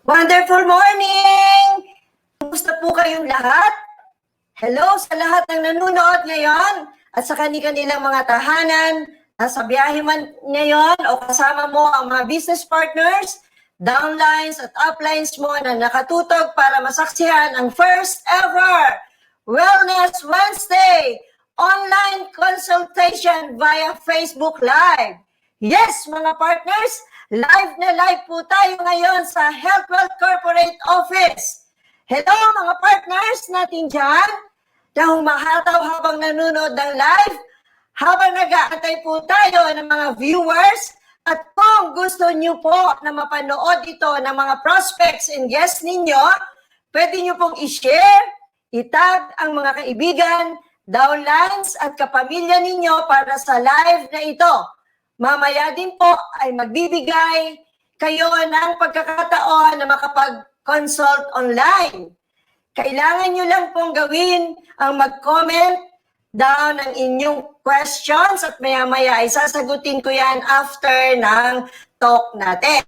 Wonderful morning! Kumusta po kayong lahat? Hello sa lahat ng nanonood ngayon at sa kanilang mga tahanan, nasa biyahe man ngayon o kasama mo ang mga business partners, downlines at uplines mo na nakatutog para masaksihan ang first ever Wellness Wednesday online consultation via Facebook Live. Yes, mga partners, live na live po tayo ngayon sa HealthWealth Corporate Office. Hello mga partners natin dyan na humahataw habang nanonood ng live, habang nag-aantay po tayo ng mga viewers At kung gusto niyo po na mapanood ito ng mga prospects and guests ninyo, pwede niyo pong i-share, itag ang mga kaibigan, downlines at kapamilya ninyo para sa live na ito. Mamaya din po ay magbibigay kayo ng pagkakataon na makapag-consult online. Kailangan nyo lang pong gawin ang mag-comment down ang inyong questions at maya-maya ay sasagutin ko yan after ng talk natin.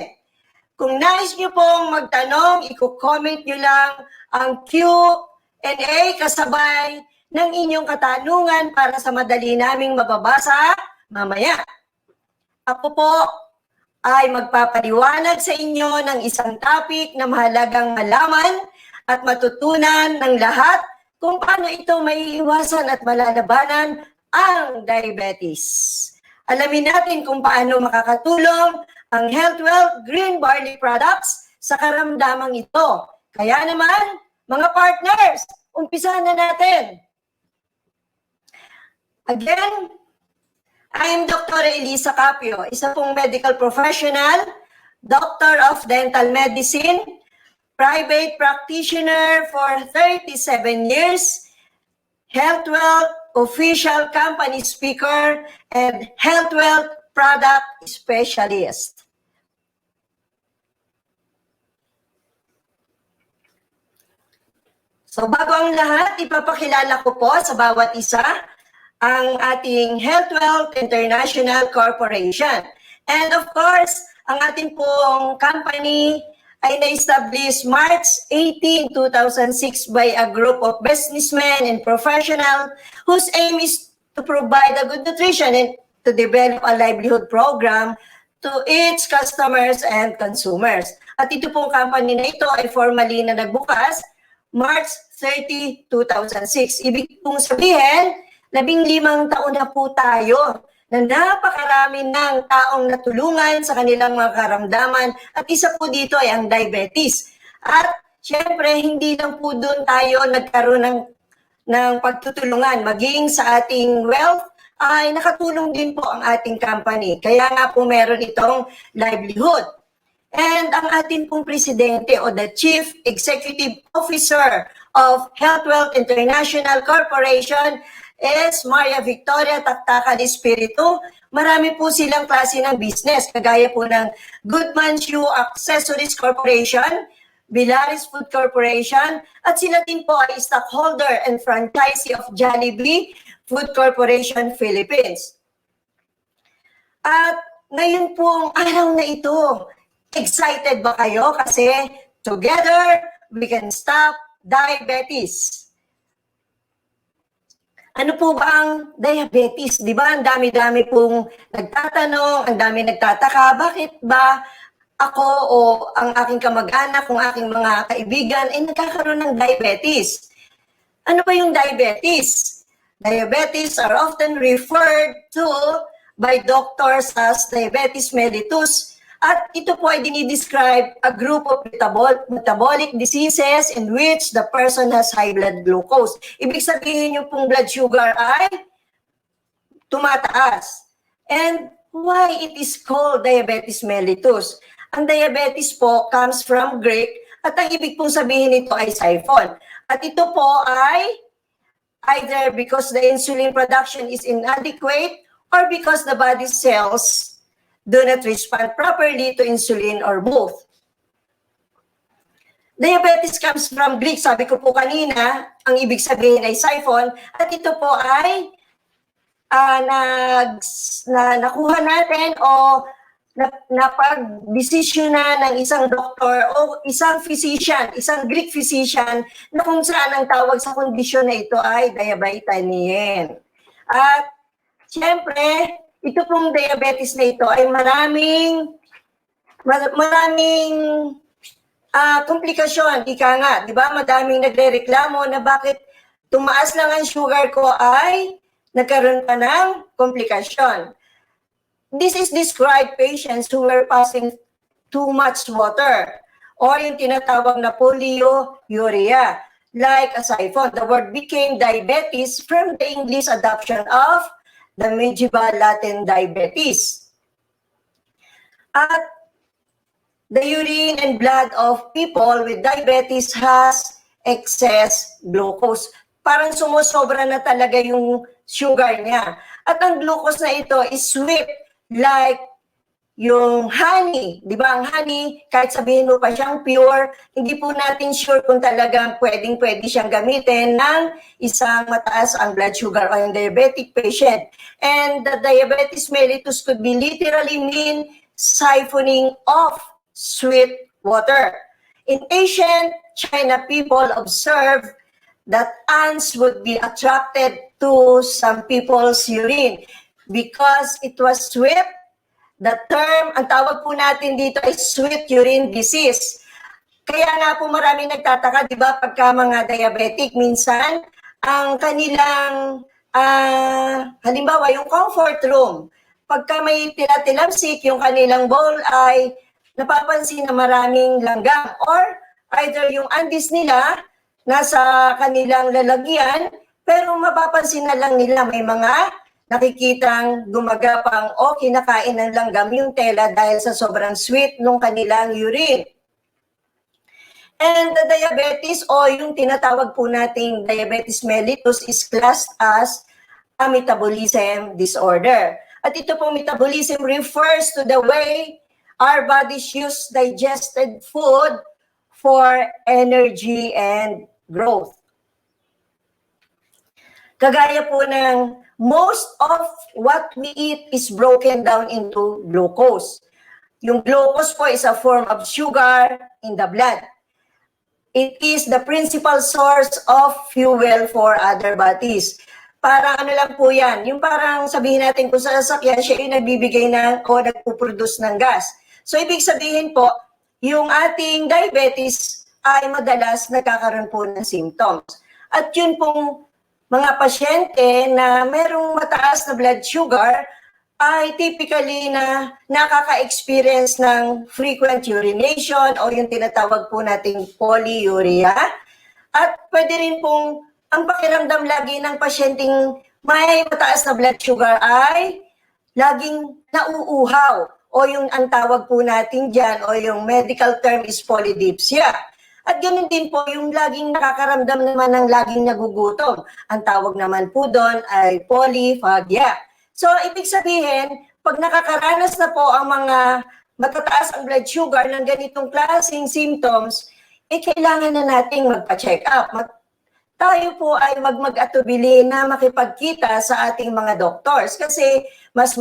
Kung nais nyo pong magtanong, i-comment nyo lang ang Q&A kasabay ng inyong katanungan para sa madali naming mababasa mamaya. Ako po ay magpapaliwanag sa inyo ng isang topic na mahalagang malaman at matutunan ng lahat kung paano ito maiiwasan at malalabanan ang diabetes. Alamin natin kung paano makakatulong ang Health Wealth Green Barley Products sa karamdamang ito. Kaya naman, mga partners, umpisahan na natin. Again, I am Dr. Elisa Capio, isa pong medical professional, Doctor of Dental Medicine, private practitioner for 37 years, Health Wealth official company speaker, and Health Wealth product specialist. So bago ang lahat, ipapakilala ko po sa bawat isa ang ating Health Wealth International Corporation. And of course, ang ating pong company ay na-establish March 18, 2006 by a group of businessmen and professionals whose aim is to provide a good nutrition and to develop a livelihood program to its customers and consumers. At ito pong company na ito ay formally na nagbukas March 30, 2006. Ibig pong sabihin, 15 taon na po tayo na napakarami ng taong natulungan sa kanilang mga karamdaman at isa po dito ay ang diabetes. At syempre, hindi lang po doon tayo nagkaroon ng pagtutulungan. Maging sa ating wealth ay nakatulong din po ang ating company. Kaya nga po meron itong livelihood. And ang ating pong presidente o the Chief Executive Officer of Health Wealth International Corporation is Maria Victoria Taktakan Espiritu. Marami po silang klase ng business, kagaya po ng Goodman Shoe Accessories Corporation, Villaris Food Corporation, at sila din po ay stockholder and franchisee of Jollibee Food Corporation Philippines. At ngayon pong araw na ito, excited ba kayo? Kasi together, we can stop diabetes. Ano po ba ang diabetes? Di ba? Ang dami-dami pong nagtatanong, ang dami nagtataka, bakit ba ako o ang aking kamag-anak, kung aking mga kaibigan, ay nagkakaroon ng diabetes? Ano ba yung diabetes? Diabetes are often referred to by doctors as diabetes mellitus. At ito po ay dinidescribe a group of metabolic diseases in which the person has high blood glucose. Ibig sabihin yung pong blood sugar ay tumataas. And why it is called diabetes mellitus? Ang diabetes po comes from Greek at ang ibig pong sabihin nito ay siphon. At ito po ay either because the insulin production is inadequate or because the body cells do not respond properly to insulin or both. Diabetes comes from Greek. Sabi ko po kanina, ang ibig sabihin ay siphon. At ito po ay nakuha natin o napag-desisyon na ng isang doktor o isang physician, isang Greek physician, na kung saan ang tawag sa kondisyon na ito ay diabetes. At siyempre, ito pong diabetes na ito ay maraming komplikasyon. Ika nga, di ba? Madaming nagrereklamo na bakit tumaas lang ang sugar ko ay nagkaroon pa ng komplikasyon. This is described patients who were passing too much water or yung tinatawag na polyuria, like a siphon. The word became diabetes from the English adoption of the medieval Latin diabetes. At the urine and blood of people with diabetes has excess glucose. Parang sumusobra na talaga yung sugar niya. At ang glucose na ito is sweet, like yung honey. Di ba ang honey, kahit sabihin mo pa siyang pure, hindi po natin sure kung talagang pwede siyang gamitin ng isang mataas ang blood sugar o yung diabetic patient. And the diabetes mellitus could be literally mean siphoning off sweet water. In ancient China, people observed that ants would be attracted to some people's urine because it was sweet. The term, ang tawag po natin dito ay sweet urine disease. Kaya nga po marami nagtataka, di ba, pagka mga diabetic, minsan, ang kanilang, halimbawa, yung comfort room, pagka may tilatilamsik, yung kanilang bowl ay napapansin na maraming langgam. Or either yung andis nila, nasa kanilang lalagyan, pero mapapansin na lang nila may mga nakikitang gumagapang o kinakain ng langgam yung tela dahil sa sobrang sweet nung kanilang urine. And the diabetes o yung tinatawag po nating diabetes mellitus is classed as a metabolism disorder. At ito pong metabolism refers to the way our bodies use digested food for energy and growth. Kagaya po ng most of what we eat is broken down into glucose. Yung glucose po is a form of sugar in the blood. It is the principal source of fuel for other bodies. Parang ano lang po yan, yung parang sabihin natin kung sa sasakyan, siya yung nagbibigay ng o nagpuproduce ng gas. So ibig sabihin po, yung ating diabetes ay madalas nagkakaroon po ng symptoms. At yun pong mga pasyente na merong mataas na blood sugar ay typically na nakaka-experience ng frequent urination o yung tinatawag po nating polyuria. At pwede rin pong ang pakiramdam lagi ng pasyenteng may mataas na blood sugar ay laging nauuhaw o yung ang tawag po natin dyan o yung medical term is polydipsia. At ganoon din po yung laging nakakaramdam naman ng laging nagugutom. Ang tawag naman po doon ay polyphagia. So, ibig sabihin, pag nakakaranas na po ang mga matataas ang blood sugar ng ganitong klaseng symptoms, kailangan na nating magpa-check up. Tayo po ay mag-atubili na makipagkita sa ating mga doctors kasi mas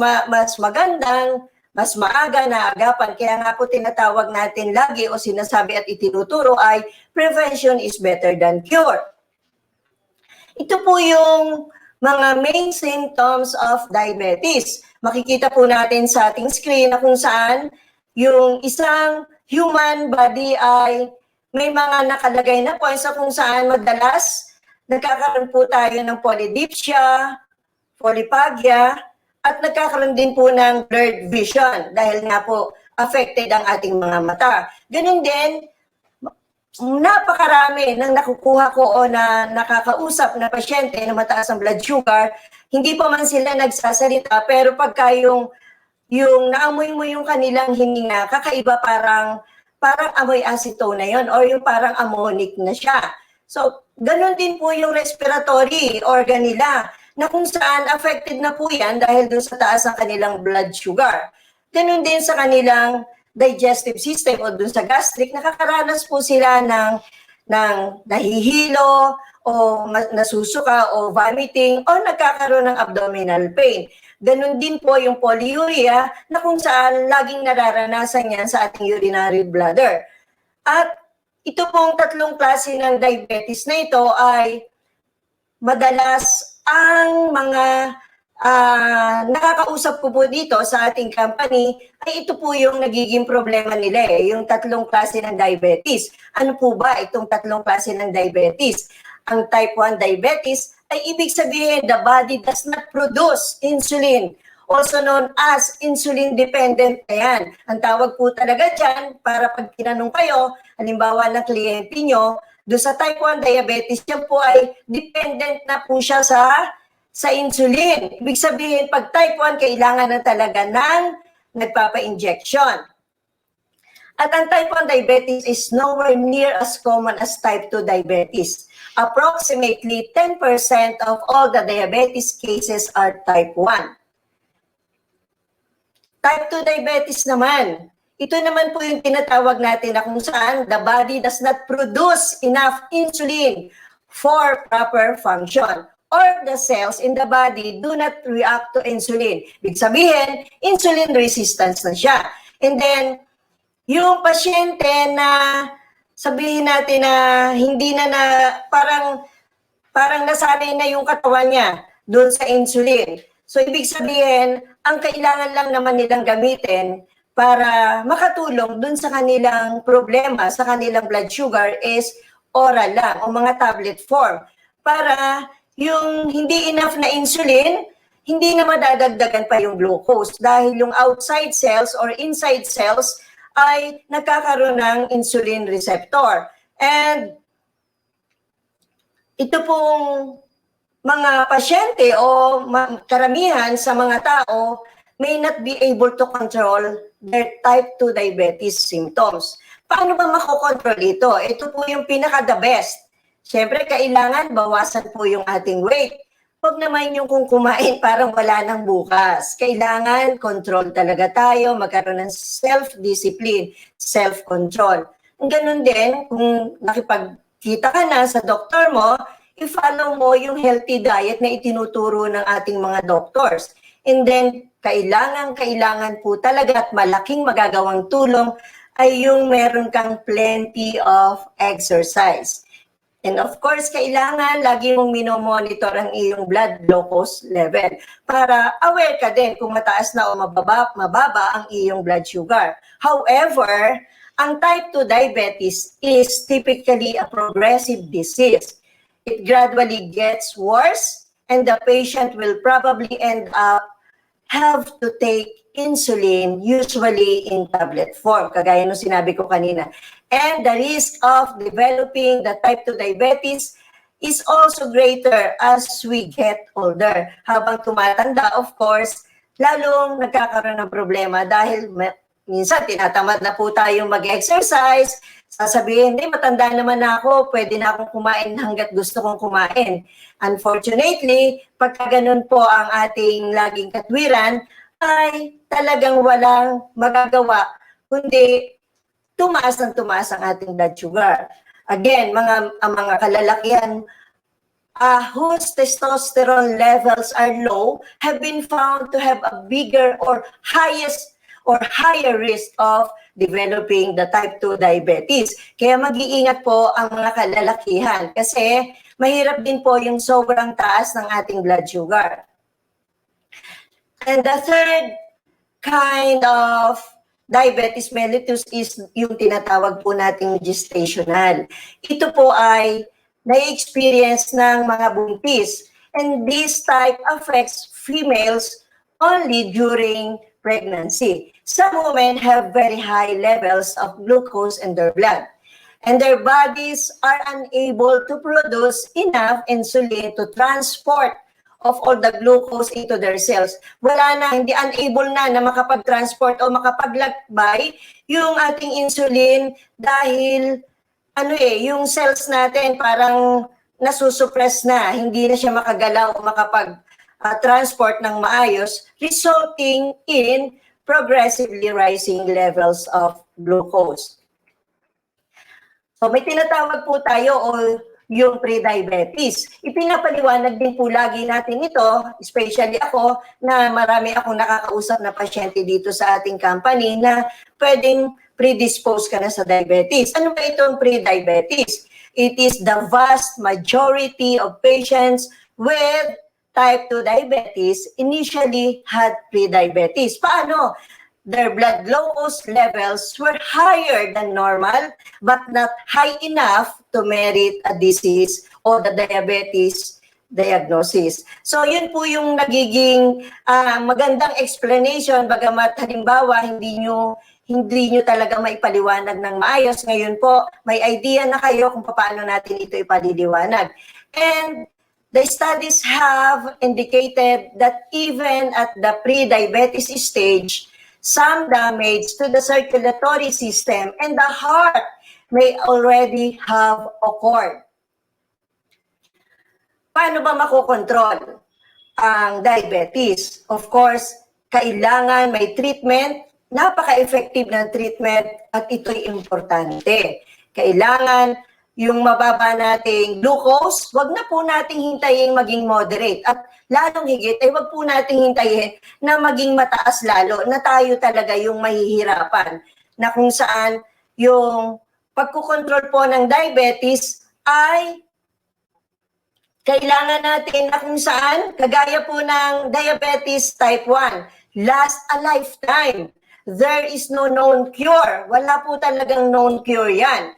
magandang mas maaga na agapan. Kaya nga po tinatawag natin lagi o sinasabi at itinuturo ay prevention is better than cure. Ito po yung mga main symptoms of diabetes. Makikita po natin sa ating screen na kung saan yung isang human body ay may mga nakalagay na points sa kung saan madalas nagkakaroon po tayo ng polydipsia, polyphagia, at nagkakaroon din po ng blurred vision dahil nga po affected ang ating mga mata. Ganun din, napakarami ng nakukuha ko o na nakakausap na pasyente na mataas ang blood sugar, hindi pa man sila nagsasalita, pero pagka yung naamoy mo yung kanilang hininga, kakaiba parang amoy acetone na yun or yung parang ammonic na siya. So, ganun din po yung respiratory organ nila na kung saan affected na po yan dahil dun sa taas ng kanilang blood sugar. Ganun din sa kanilang digestive system o dun sa gastric, nakakaranas po sila ng nahihilo o nasusuka o vomiting o nagkakaroon ng abdominal pain. Ganun din po yung polyuria na kung saan laging nararanasan yan sa ating urinary bladder. At ito pong tatlong klase ng diabetes na ito ay madalas ang mga nakakausap ko po dito sa ating company ay ito po yung nagiging problema nila yung tatlong klase ng diabetes. Ano po ba itong tatlong klase ng diabetes? Ang type 1 diabetes ay ibig sabihin the body does not produce insulin, also known as insulin dependent na yan. Ang tawag po talaga dyan, para pag tinanong kayo, halimbawa ng kliyente nyo, doon sa type 1 diabetes, yan po ay dependent na po siya sa insulin. Ibig sabihin, pag type 1, kailangan na talaga ng nagpapa-injection. At ang type 1 diabetes is nowhere near as common as type 2 diabetes. Approximately 10% of all the diabetes cases are type 1. Type 2 diabetes naman, ito naman po yung tinatawag natin na kung saan the body does not produce enough insulin for proper function, or the cells in the body do not react to insulin. Ibig sabihin, insulin resistance na siya. And then, yung pasyente na sabihin natin na hindi na parang nasanay na yung katawan niya doon sa insulin. So, ibig sabihin, ang kailangan lang naman nilang gamitin para makatulong doon sa kanilang problema, sa kanilang blood sugar is oral lang o mga tablet form. Para yung hindi enough na insulin, hindi na madadagdagan pa yung glucose dahil yung outside cells or inside cells ay nagkakaroon ng insulin receptor. And ito pong mga pasyente o karamihan sa mga tao may not be able to control their type 2 diabetes symptoms. Paano ba makokontrol ito? Ito po yung pinaka-the best. Siyempre, kailangan bawasan po yung ating weight. Huwag naman yung kung kumain parang wala nang bukas. Kailangan control talaga tayo, magkaroon ng self-discipline, self-control. Ganun din, kung nakipagkita ka na sa doktor mo, i-follow mo yung healthy diet na itinuturo ng ating mga doctors. And then, kailangan po talaga at malaking magagawang tulong ay yung meron kang plenty of exercise. And of course, kailangan lagi mong minomonitor ang iyong blood glucose level para aware ka din kung mataas na o mababa ang iyong blood sugar. However, ang type 2 diabetes is typically a progressive disease. It gradually gets worse and the patient will probably end up have to take insulin, usually in tablet form, kagaya nung sinabi ko kanina. And the risk of developing the type 2 diabetes is also greater as we get older. Habang tumatanda, of course, lalong nagkakaroon ng problema dahil minsan tinatamad na po tayong mag-exercise, sasabihin, hindi, matanda naman ako, pwede na akong kumain hanggat gusto kong kumain. Unfortunately, pagka ganun po ang ating laging katwiran, ay talagang walang magagawa, kundi tumaas ang ating blood sugar. Again, mga kalalakihan whose testosterone levels are low have been found to have a bigger or higher risk of developing the type 2 diabetes. Kaya mag-iingat po ang mga kalalakihan kasi mahirap din po yung sobrang taas ng ating blood sugar. And the third kind of diabetes mellitus is yung tinatawag po nating gestational. Ito po ay na-experience ng mga buntis. And this type affects females only during pregnancy. Some women have very high levels of glucose in their blood. And their bodies are unable to produce enough insulin to transport of all the glucose into their cells. Wala na, hindi unable na makapag-transport o makapaglakbay yung ating insulin dahil yung cells natin parang nasusuppress na, hindi na siya makagalaw o makapag-transport ng maayos, resulting in progressively rising levels of glucose. So may tinatawag po tayo o yung pre-diabetes. Ipinapaliwanag din po lagi natin ito, especially ako, na marami akong nakakausap na pasyente dito sa ating company na pwedeng predisposed ka na sa diabetes. Ano ba itong pre-diabetes? It is the vast majority of patients with type 2 diabetes initially had pre-diabetes. Paano? Their blood glucose levels were higher than normal but not high enough to merit a disease or the diabetes diagnosis. So yun po yung nagiging magandang explanation, bagamat halimbawa hindi nyo talaga maipaliwanag ng maayos. Ngayon po, may idea na kayo kung paano natin ito ipaliliwanag. And the studies have indicated that even at the pre-diabetes stage, some damage to the circulatory system, and the heart may already have occurred. Paano ba makokontrol ang diabetes? Of course, kailangan may treatment, napaka-effective ng treatment at ito'y importante. Kailangan yung mababa nating glucose, wag na po nating hintayin maging moderate. At lalong higit, ay wag po nating hintayin na maging mataas lalo, na tayo talaga yung mahihirapan. Na kung saan yung pagkukontrol po ng diabetes ay kailangan natin na kung saan, kagaya po ng diabetes type 1, last a lifetime. There is no known cure. Wala po talagang known cure yan.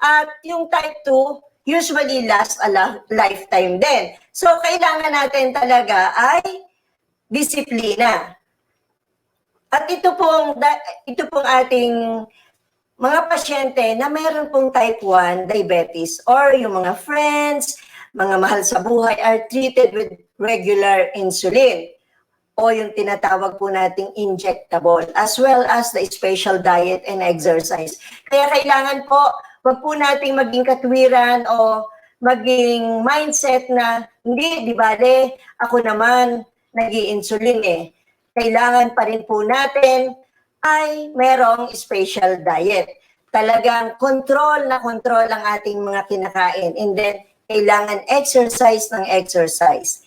At yung type 2, usually last a lifetime din. So, kailangan natin talaga ay disiplina. At ito pong ating mga pasyente na meron pong type 1 diabetes or yung mga friends, mga mahal sa buhay are treated with regular insulin o yung tinatawag po nating injectable, as well as the special diet and exercise. Kaya kailangan po, wag po nating maging katwiran o maging mindset na, hindi, di bale, ako naman nag-i-insulin eh. Kailangan pa rin po natin ay merong special diet. Talagang control na control ang ating mga kinakain. And then, kailangan exercise ng exercise.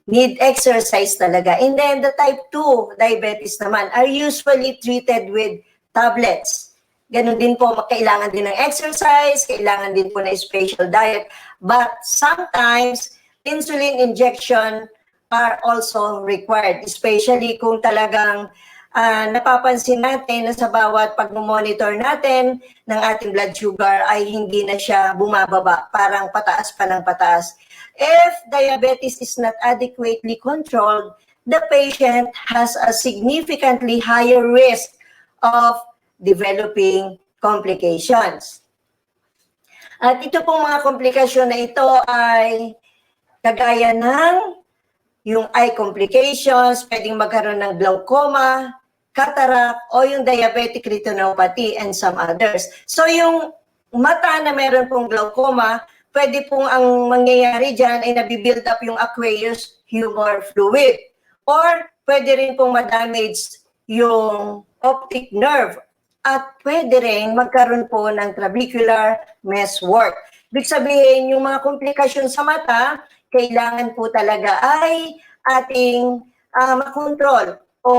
Need exercise talaga. And then the type 2 diabetes naman are usually treated with tablets. Ganon din po, kailangan din ng exercise, kailangan din po ng special diet. But sometimes, insulin injection are also required, especially kung talagang napapansin natin na sa bawat pag-monitor natin ng ating blood sugar ay hindi na siya bumababa, parang pataas pa ng pataas. If diabetes is not adequately controlled, the patient has a significantly higher risk of developing complications. At ito pong mga komplikasyon na ito ay kagaya ng yung eye complications, pwedeng magkaroon ng glaucoma, cataract, o yung diabetic retinopathy and some others. So yung mata na meron pong glaucoma, pwede pong ang mangyayari dyan ay nabibuild up yung aqueous humor fluid. Or pwede rin pong madamage yung optic nerve. At pwede rin magkaroon po ng trabecular meshwork. Ibig sabihin, yung mga komplikasyon sa mata, kailangan po talaga ay ating makontrol o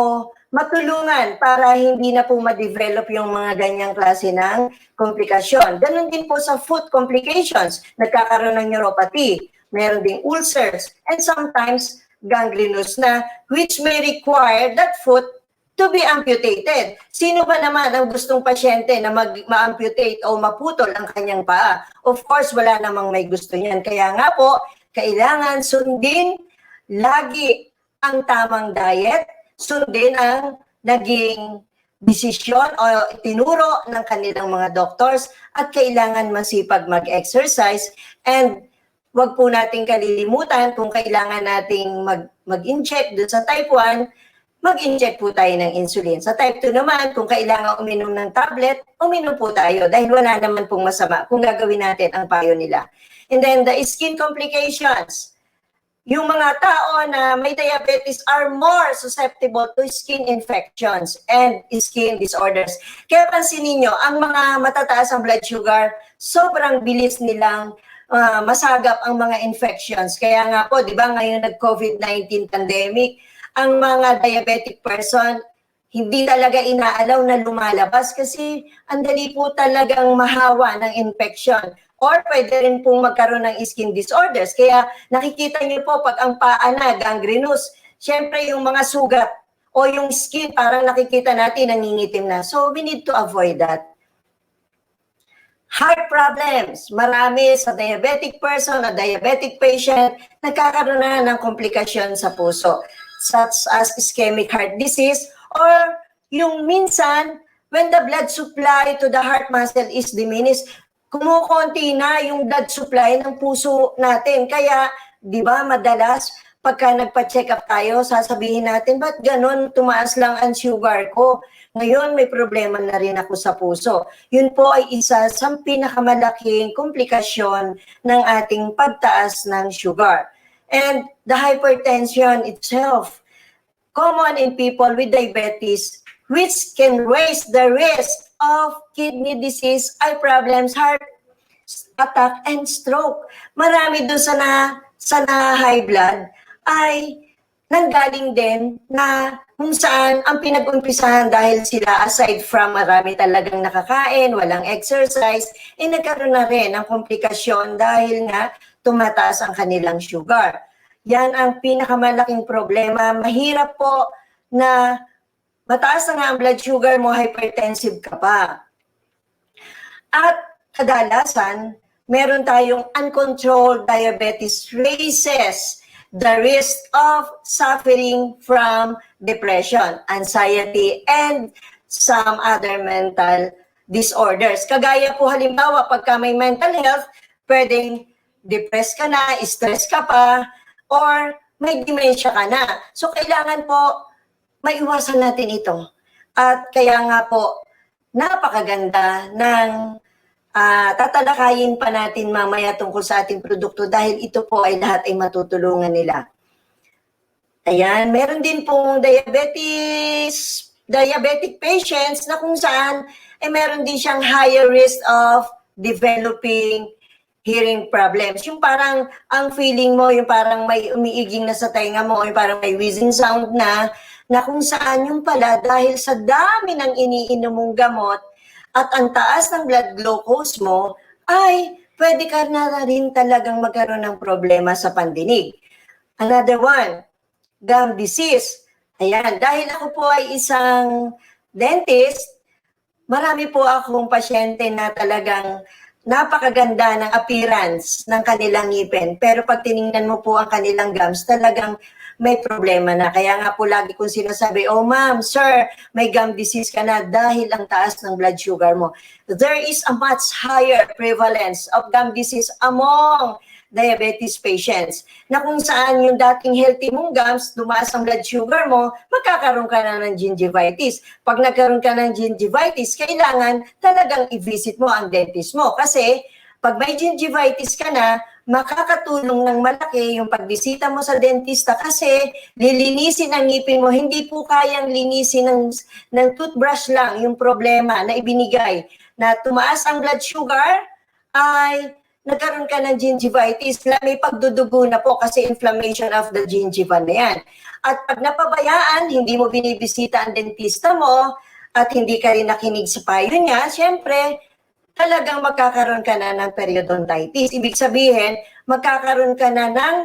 matulungan para hindi na po ma-develop yung mga ganyang klase ng komplikasyon. Ganon din po sa foot complications. Nagkakaroon ng neuropathy, meron ding ulcers, and sometimes gangrenous na, which may require that foot to be amputated. Sino ba naman ang gustong pasyente na ma-amputate o maputol ang kanyang paa? Of course, wala namang may gusto niyan. Kaya nga po, kailangan sundin lagi ang tamang diet, sundin ang naging desisyon o tinuro ng kanilang mga doctors, at kailangan masipag mag-exercise. And wag po nating kalilimutan kung kailangan nating mag-inject dun sa type 1, mag-inject po tayo ng insulin. Sa type 2 naman, kung kailangan uminom ng tablet, uminom po tayo dahil wala naman pong masama kung gagawin natin ang payo nila. And then the skin complications. Yung mga tao na may diabetes are more susceptible to skin infections and skin disorders. Kaya pansinin nyo, ang mga matataas ang blood sugar, sobrang bilis nilang masagap ang mga infections. Kaya nga po, di ba, ngayon nag-COVID-19 pandemic, ang mga diabetic person, hindi talaga inaalaw na lumalabas kasi ang dali po talagang mahawa ng infection. Or pwede rin pong magkaroon ng skin disorders. Kaya nakikita niyo po pag ang paa na gangrenous, syempre yung mga sugat o yung skin parang nakikita natin nangingitim na. So we need to avoid that. Heart problems. Marami sa diabetic person o diabetic patient nagkakaroon na ng komplikasyon sa puso, such as ischemic heart disease, or yung minsan when the blood supply to the heart muscle is diminished, kumukonti na yung blood supply ng puso natin. Kaya, di ba, madalas pagka nagpa-check up tayo, sasabihin natin, ba't ganun, tumaas lang ang sugar ko? Ngayon, may problema na rin ako sa puso. Yun po ay isa sa pinakamalaking komplikasyon ng ating pagtaas ng sugar. And the hypertension itself, common in people with diabetes, which can raise the risk of kidney disease, eye problems, heart attack, and stroke. Marami doon sa high blood ay nanggaling din na kung saan ang pinag-umpisahan dahil sila, aside from marami talagang nakakain, walang exercise, nagkaroon na rin ng komplikasyon dahil nga tumataas ang kanilang sugar. Yan ang pinakamalaking problema. Mahirap po na mataas na nga ang blood sugar mo, hypertensive ka pa. At kadalasan, meron tayong uncontrolled diabetes raises the risk of suffering from depression, anxiety, and some other mental disorders. Kagaya po halimbawa, pagka may mental health, pwedeng depressed ka na, stress ka pa, or may dementia ka na. So kailangan po maiwasan natin ito. At kaya nga po, napakaganda ng tatalakayin pa natin mamaya tungkol sa ating produkto dahil ito po ay lahat ay matutulungan nila. Ayan, meron din pong diabetic patients na kung saan meron din siyang higher risk of developing hearing problems. Yung parang ang feeling mo, yung parang may umiiging na sa tainga mo, yung parang may wheezing sound na kung saan yung pala dahil sa dami ng iniinom mong gamot, at ang taas ng blood glucose mo, ay pwede ka na rin talagang magkaroon ng problema sa pandinig. Another one, gum disease. Ayan, dahil ako po ay isang dentist, marami po akong pasyente na talagang napakaganda ng appearance ng kanilang ngipin. Pero pag tiningnan mo po ang kanilang gums, talagang may problema na. Kaya nga po lagi kong sinasabi, oh ma'am, sir, may gum disease ka na dahil ang taas ng blood sugar mo. There is a much higher prevalence of gum disease among diabetes patients na kung saan yung dating healthy mong gums, tumaas ang blood sugar mo, magkakaroon ka na ng gingivitis. Pag nagkaroon ka ng gingivitis, kailangan talagang i-visit mo ang dentist mo kasi pag may gingivitis ka na, makakatulong ng malaki yung pagbisita mo sa dentista kasi lilinisin ang ngipin mo. Hindi po kayang linisin ng toothbrush lang yung problema na ibinigay. Na tumaas ang blood sugar ay nagkaroon ka ng gingivitis. May pagdudugo na po kasi inflammation of the gingiva na yan. At pag napabayaan, hindi mo binibisita ang dentista mo at hindi ka rin nakinig sa payo niya, syempre, talagang magkakaroon ka na ng periodontitis. Ibig sabihin, magkakaroon ka na ng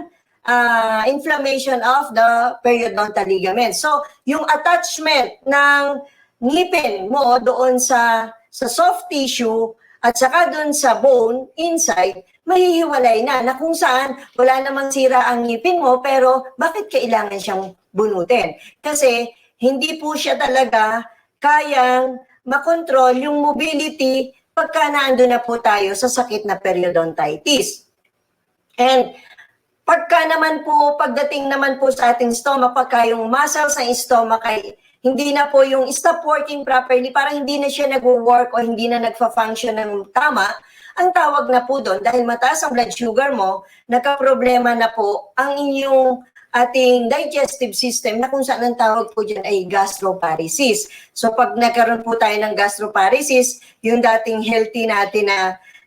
inflammation of the periodontal ligament. So, yung attachment ng ngipin mo doon sa soft tissue at saka doon sa bone inside, mahihiwalay na kung saan wala namang sira ang ngipin mo, pero bakit kailangan siyang bunutin? Kasi hindi po siya talaga kayang makontrol yung mobility pagka naandun na po tayo sa sakit na periodontitis. And pagka naman po, pagdating naman po sa ating stomach, pagka yung muscles ng stomach ay hindi na po yung stop working properly, parang hindi na siya nag-work o hindi na nagfa-function ng tama, ang tawag na po doon, dahil mataas ang blood sugar mo, nagka-problema na po ang inyong ating digestive system na kung saan ang tawag po dyan ay gastroparesis. So pag nagkaroon po tayo ng gastroparesis, yung dating healthy natin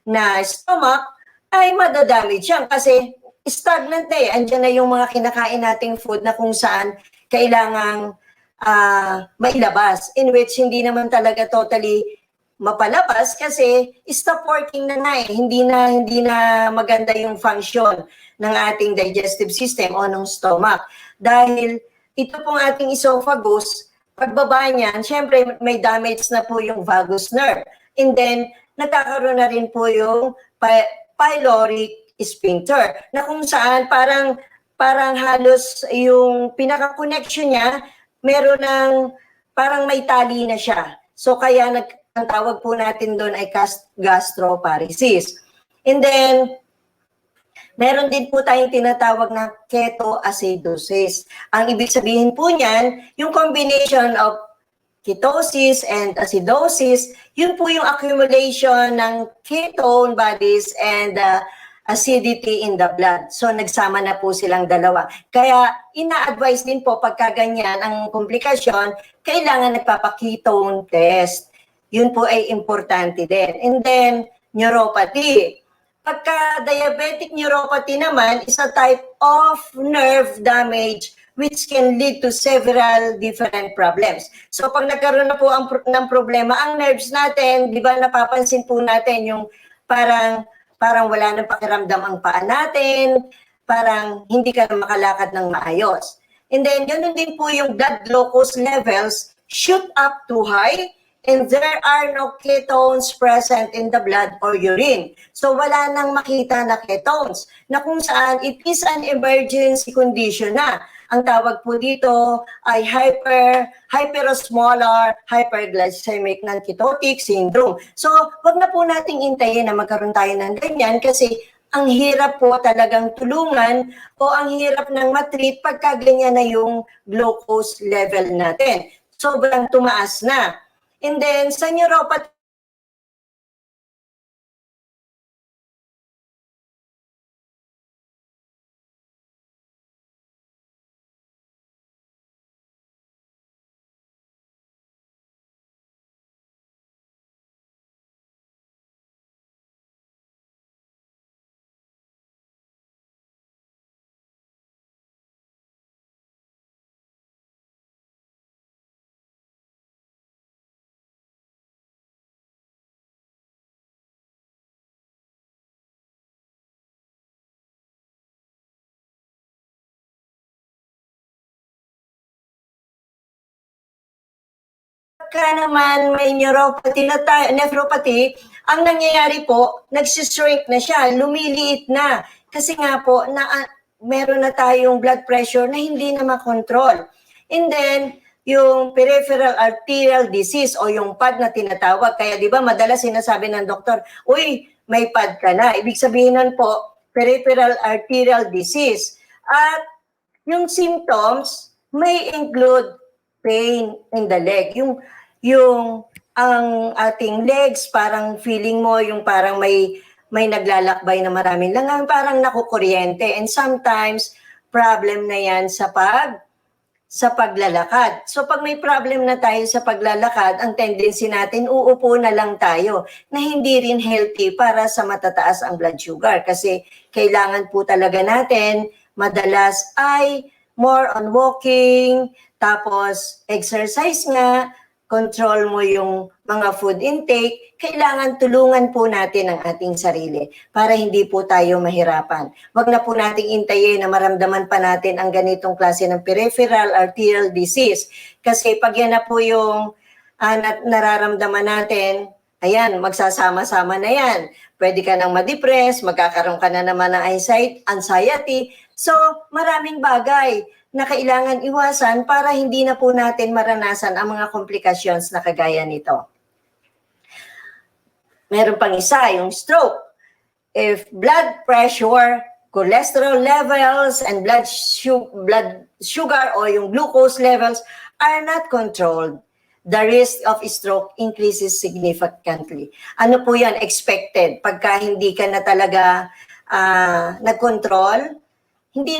na stomach ay madadamage yan kasi stagnant na andyan na yung mga kinakain nating food na kung saan kailangang mailabas, in which hindi naman talaga totally mapalabas kasi stop working na hindi na maganda yung function ng ating digestive system o ng stomach. Dahil ito pong ating esophagus, pagbaba niyan, syempre may damage na po yung vagus nerve. And then, nagkakaroon na rin po yung pyloric sphincter na kung saan parang halos yung pinaka-connection niya, meron ng parang may tali na siya. So kaya ang tawag po natin doon ay gastroparesis. And then, Meron din po tayong tinatawag na ketoacidosis. Ang ibig sabihin po niyan, yung combination of ketosis and acidosis, yun po yung accumulation ng ketone bodies and acidity in the blood. So nagsama na po silang dalawa. Kaya ina-advise din po pagka ganyan ang komplikasyon, kailangan nagpapaketone test. Yun po ay importante din. And then, neuropathy. Pagka diabetic neuropathy naman is a type of nerve damage which can lead to several different problems. So pag nagkaroon na po ng problema ang nerves natin, di ba napapansin po natin yung parang wala nang pakiramdam ang paa natin, parang hindi ka na makalakad ng maayos. And then, ganun din po yung blood glucose levels shoot up too high and there are no ketones present in the blood or urine. So, wala nang makita na ketones, na kung saan it is an emergency condition na. Ang tawag po dito ay hyperosmolar hyperglycemic non-ketotic syndrome. So, wag na po nating intayin na magkaroon tayo ng ganyan kasi ang hirap po talagang tulungan o ang hirap ng matreat pagka ganyan na yung glucose level natin. Sobrang tumaas na. And then, sa neuropathy, pagka naman may nephropathy, ang nangyayari po, nagsishrink na siya, lumiliit na. Kasi nga po, meron na tayong blood pressure na hindi na makontrol. And then, yung peripheral arterial disease o yung PAD na tinatawag. Kaya di ba madalas sinasabi ng doktor, uy, may PAD ka na. Ibig sabihin nun po, peripheral arterial disease. At yung symptoms may include pain in the leg. Yung ang ating legs, parang feeling mo yung parang may naglalakbay na maraming langang, parang nakukuryente. And sometimes, problem na yan sa paglalakad. So pag may problem na tayo sa paglalakad, ang tendency natin, uupo na lang tayo na hindi rin healthy para sa matataas ang blood sugar. Kasi kailangan po talaga natin, madalas ay more on walking, tapos exercise nga, control mo yung mga food intake, kailangan tulungan po natin ang ating sarili para hindi po tayo mahirapan. Wag na po nating intayin na maramdaman pa natin ang ganitong klase ng peripheral arterial disease. Kasi pag yan na po yung nararamdaman natin, ayan, magsasama-sama na yan. Pwede ka nang ma-depress, magkakaroon ka na naman ng anxiety. So, maraming bagay na kailangan iwasan para hindi na po natin maranasan ang mga complications na kagaya nito. Meron pang isa, yung stroke. If blood pressure, cholesterol levels, and blood sugar o yung glucose levels are not controlled, the risk of stroke increases significantly. Ano po yan? Expected. Pagka hindi ka na talaga nag-control, hindi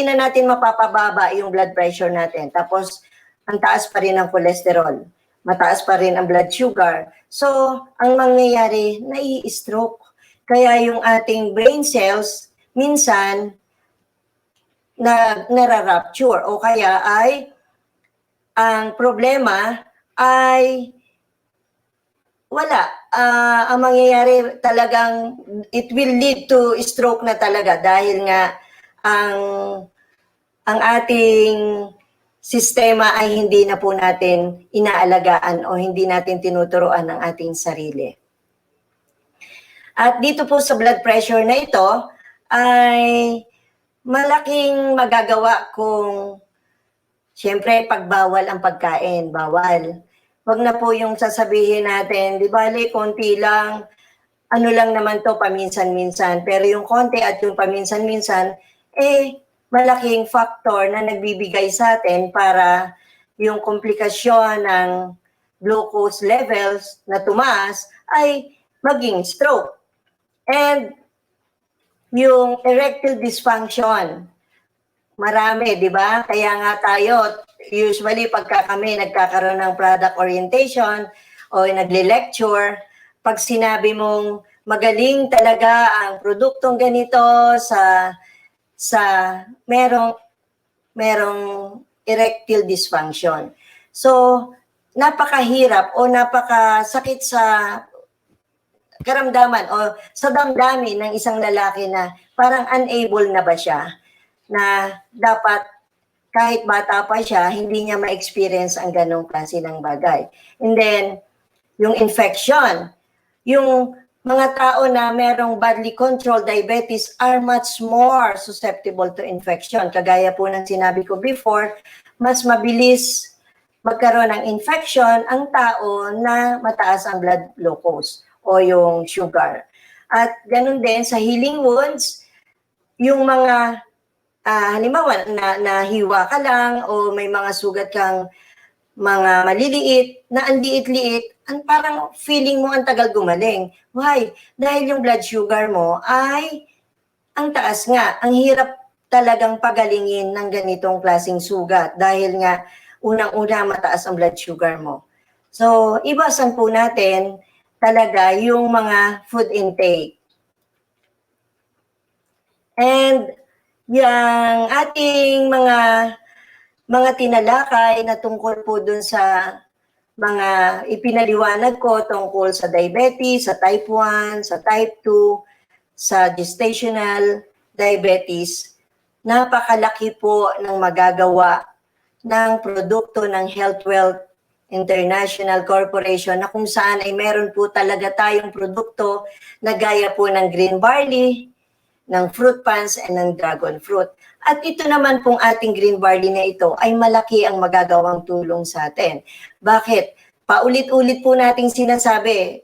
na natin mapapababa yung blood pressure natin. Tapos, ang taas pa rin ang cholesterol. Mataas pa rin ang blood sugar. So, ang mangyayari, nai-stroke. Kaya yung ating brain cells, minsan, nara-rupture. O kaya ay, ang problema ay wala. Ang mangyayari talagang, it will lead to stroke na talaga dahil nga, ang ating sistema ay hindi na po natin inaalagaan o hindi natin tinuturuan ang ating sarili. At dito po sa blood pressure na ito ay malaking magagawa kung siyempre pagbawal ang pagkain, bawal. Wag na po yung sasabihin natin, di bale, konti lang, ano lang naman to paminsan-minsan. Pero yung konti at yung paminsan-minsan, malaking factor na nagbibigay sa atin para yung komplikasyon ng glucose levels na tumaas ay maging stroke. And yung erectile dysfunction, marami, di ba? Kaya nga tayo, usually pagka kami nagkakaroon ng product orientation o nagle-lecture, pag sinabi mong magaling talaga ang produktong ganito sa merong erectile dysfunction. So, napakahirap o napakasakit sa karamdaman o sa damdamin ng isang lalaki na parang unable na ba siya na dapat kahit bata pa siya, hindi niya ma-experience ang ganong klase ng bagay. And then, yung infection, yung mga tao na merong badly controlled diabetes are much more susceptible to infection. Kagaya po ng sinabi ko before, mas mabilis magkaroon ng infection ang tao na mataas ang blood glucose o yung sugar. At ganun din sa healing wounds, yung mga halimbawa nahiwa ka lang o may mga sugat kang mga maliliit na ang liit-liit, parang feeling mo ang tagal gumaling. Why? Dahil yung blood sugar mo ay ang taas nga. Ang hirap talagang pagalingin ng ganitong klaseng sugat dahil nga unang-una mataas ang blood sugar mo. So, iwasan po natin talaga yung mga food intake. And yung ating mga tinalakay na tungkol po dun sa mga ipinaliwanag ko tungkol sa diabetes, sa type 1, sa type 2, sa gestational diabetes, napakalaki po ng magagawa ng produkto ng HealthWealth International Corporation na kung saan ay meron po talaga tayong produkto na gaya po ng green barley, ng fruit punch, and ng dragon fruit. At ito naman pong ating green barley na ito ay malaki ang magagawang tulong sa atin. Bakit? Paulit-ulit po nating sinasabi,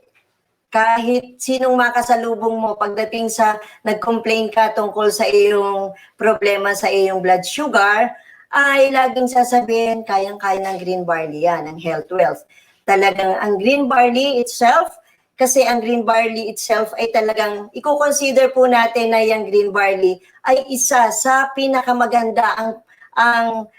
kahit sinong makasalubong mo pagdating sa nag-complain ka tungkol sa iyong problema sa iyong blood sugar, ay laging sasabihin, kayang-kaya ng green barley yan, ng HealthWealth. Talagang ang green barley itself, kasi ang green barley itself ay talagang, i-consider po natin na yung green barley ay isa sa pinakamaganda ang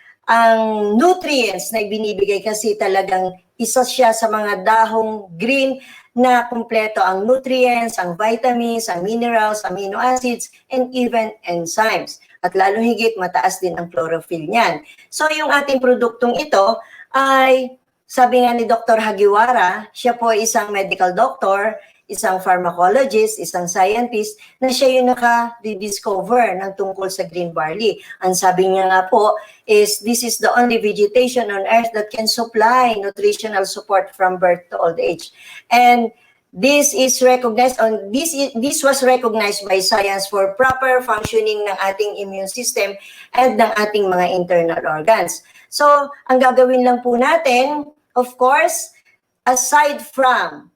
nutrients na ibinibigay kasi talagang isa siya sa mga dahong green na kumpleto ang nutrients, ang vitamins, ang minerals, amino acids, and even enzymes. At lalo higit, mataas din ang chlorophyll niyan. So yung ating produktong ito ay, sabi nga ni Dr. Hagiwara, siya po ay isang medical doctor, isang pharmacologist, isang scientist, na siya yung naka-rediscover ng tungkol sa green barley. Ang sabi niya nga po is, this is the only vegetation on earth that can supply nutritional support from birth to old age. And this is recognized this was recognized by science for proper functioning ng ating immune system and ng ating mga internal organs. So, ang gagawin lang po natin, of course, aside from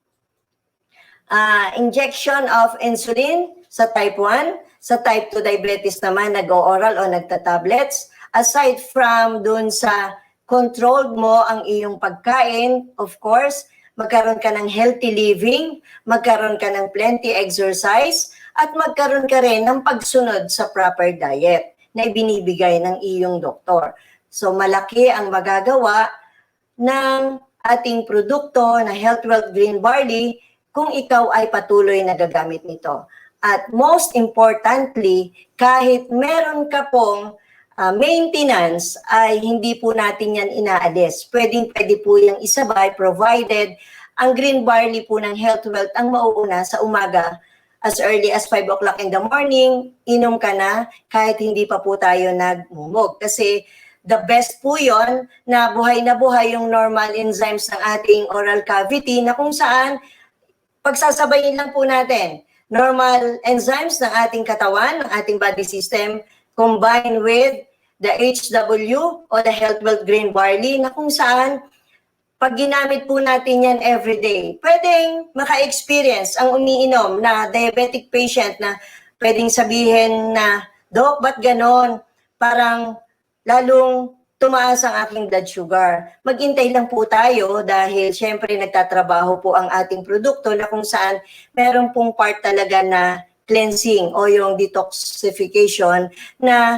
injection of insulin sa type 1, sa type 2 diabetes naman nag-oral o nagta-tablets, aside from dun sa controlled mo ang iyong pagkain, of course, magkaroon ka ng healthy living, magkaroon ka ng plenty exercise, at magkaroon ka rin ng pagsunod sa proper diet na ibinibigay ng iyong doktor. So malaki ang magagawa ng ating produkto na HealthWealth Green Barley kung ikaw ay patuloy na gagamit nito. At most importantly, kahit meron ka pong maintenance ay hindi po natin yan inaalis. Pwede po yung isabay provided ang green barley po ng HealthWealth ang mauuna sa umaga as early as 5 o'clock in the morning, inom ka na kahit hindi pa po tayo nagmumog. Kasi the best po yon na buhay yung normal enzymes ng ating oral cavity na kung saan pagsasabayin lang po natin normal enzymes ng ating katawan, ng ating body system, combined with the HW o the HealthWealth Green Barley na kung saan pag ginamit po natin yan everyday, pwedeng maka-experience ang umiinom na diabetic patient na pwedeng sabihin na, Dok, ba't ganon? Parang lalong tumaas ang aking blood sugar. Maghintay lang po tayo dahil syempre nagtatrabaho po ang ating produkto na kung saan meron pong part talaga na cleansing o yung detoxification na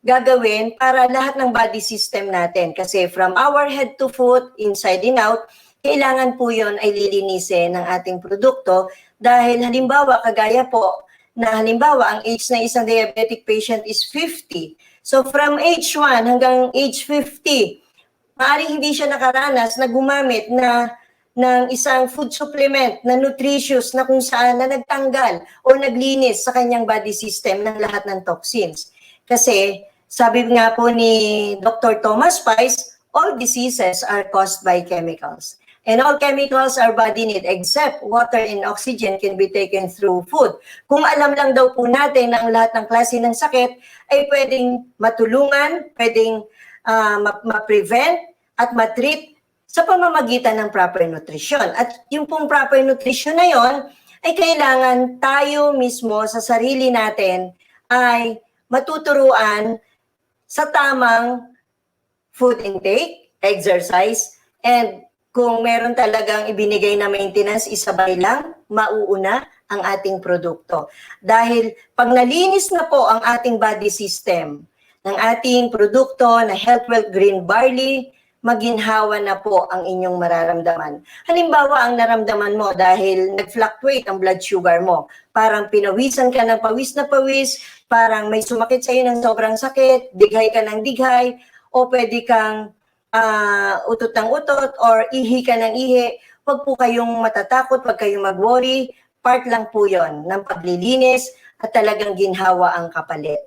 gagawin para lahat ng body system natin. Kasi from our head to foot, inside and out, kailangan po yon ay lilinisin ng ating produkto dahil halimbawa, kagaya po, na halimbawa, ang age na isang diabetic patient is 50. So from age 1 hanggang age 50, maaaring hindi siya nakaranas na gumamit ng isang food supplement na nutritious na kung saan na nagtanggal o naglinis sa kanyang body system ng lahat ng toxins. Kasi sabi nga po ni Dr. Thomas Pice, all diseases are caused by chemicals. And all chemicals our body need except water and oxygen can be taken through food. Kung alam lang daw po natin na ang lahat ng klase ng sakit ay pwedeng matulungan, pwedeng ma-prevent at ma-treat sa pamamagitan ng proper nutrition. At yung pong proper nutrition na yon ay kailangan tayo mismo sa sarili natin ay matuturuan sa tamang food intake, exercise, and kung meron talagang ibinigay na maintenance, isabay lang, mauuna ang ating produkto. Dahil pag nalinis na po ang ating body system ng ating produkto na Health Wealth Green Barley, maginhawa na po ang inyong mararamdaman. Halimbawa, ang naramdaman mo dahil nag-fluctuate ang blood sugar mo, parang pinawisan ka ng pawis na pawis, parang may sumakit sa'yo ng sobrang sakit, dighay ka ng dighay, o pwede kang utot ng utot or ihi ka ng ihi, huwag po kayong matatakot, huwag kayong mag-worry, part lang po yon ng paglilinis at talagang ginhawa ang kapalit.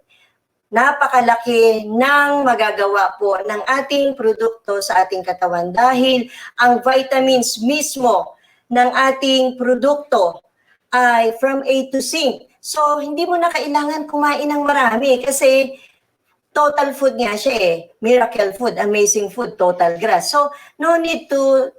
Napakalaki ng magagawa po ng ating produkto sa ating katawan dahil ang vitamins mismo ng ating produkto ay from A to Z. So, hindi mo na kailangan kumain ng marami kasi total food nga siya eh. Miracle food, amazing food, total grass. So, no need to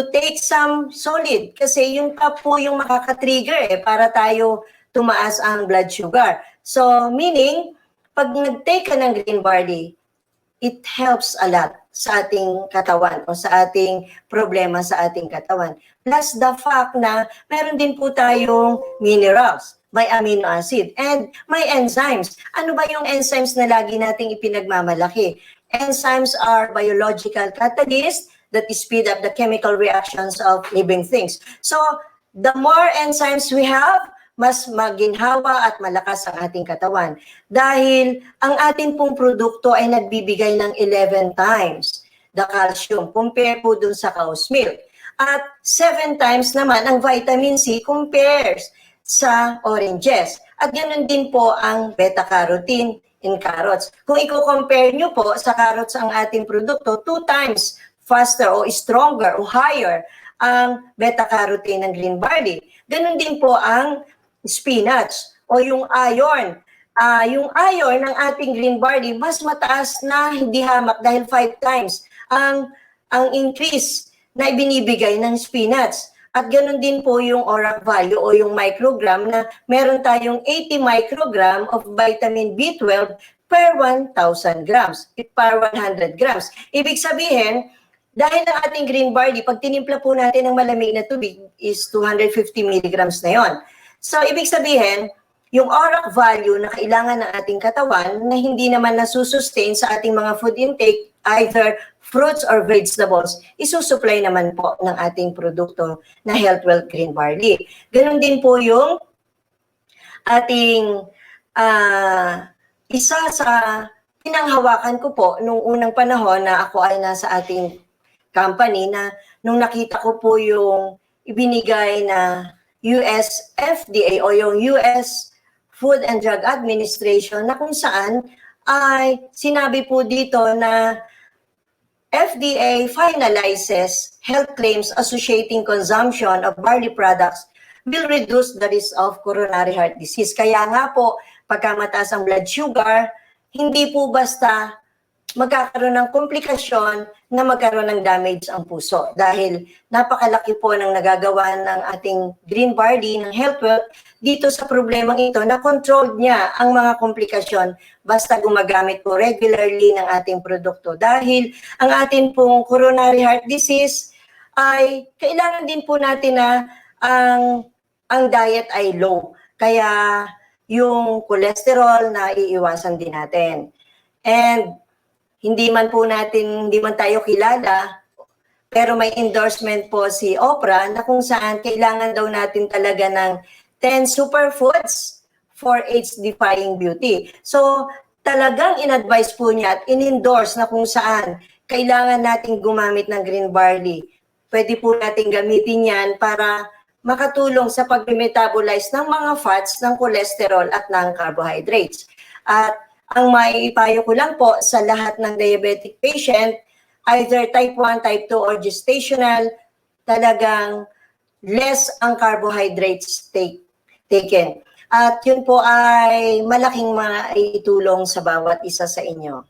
take some solid kasi yun pa po yung makaka-trigger eh para tayo tumaas ang blood sugar. So, meaning, pag nag-take ka ng green barley, it helps a lot sa ating katawan o sa ating problema sa ating katawan. Plus the fact na meron din po tayong minerals, may amino acid, and may enzymes. Ano ba yung enzymes na lagi nating ipinagmamalaki? Enzymes are biological catalysts that speed up the chemical reactions of living things. So, the more enzymes we have, mas maginhawa at malakas ang ating katawan. Dahil ang ating pong produkto ay nagbibigay ng 11 times the calcium compare po dun sa cow's milk. At 7 times naman ang vitamin C compares sa oranges. At ganoon din po ang beta-carotene in carrots. Kung i-compare nyo po sa carrots ang ating produkto, 2 times faster o stronger o higher ang beta-carotene ng green barley. Ganoon din po ang spinach o yung iron. Yung iron ng ating green barley mas mataas na hindi hamak dahil 5 times ang increase na ibinibigay ng spinach. At ganoon din po yung ORAC value o yung microgram na meron tayong 80 microgram of vitamin B12 per 1,000 grams, per 100 grams. Ibig sabihin, dahil ang ating green barley, pag tinimpla po natin ng malamig na tubig is 250 milligrams na yon. So, ibig sabihin, yung ORAC value na kailangan ng ating katawan na hindi naman nasusustain sa ating mga food intake, either fruits or vegetables, isusupply naman po ng ating produkto na Health Wealth Green Barley. Ganon din po yung ating isa sa pinanghawakan ko po nung unang panahon na ako ay nasa ating company na nung nakita ko po yung ibinigay na US FDA o yung US Food and Drug Administration na kung saan ay sinabi po dito na FDA finalizes health claims associating consumption of barley products will reduce the risk of coronary heart disease. Kaya nga po, pagka mataas ang blood sugar, hindi po basta magkakaroon ng komplikasyon na magkaroon ng damage ang puso. Dahil napakalaki po ng nagagawa ng ating green barley, ng health wealth, dito sa problemang ito na controlled niya ang mga komplikasyon basta gumagamit po regularly ng ating produkto. Dahil ang ating pong coronary heart disease ay kailangan din po natin na ang diet ay low. Kaya yung cholesterol na iiwasan din natin. And hindi man tayo kilala, pero may endorsement po si Oprah na kung saan kailangan daw natin talaga ng 10 superfoods for age-defying beauty. So, talagang in-advise po niya at in-endorse na kung saan kailangan natin gumamit ng green barley. Pwede po natin gamitin yan para makatulong sa pag-metabolize ng mga fats, ng cholesterol at ng carbohydrates. At ang maipayo ko lang po sa lahat ng diabetic patient, either type 1, type 2, or gestational, talagang less ang carbohydrates taken. At yun po ay malaking maitulong sa bawat isa sa inyo.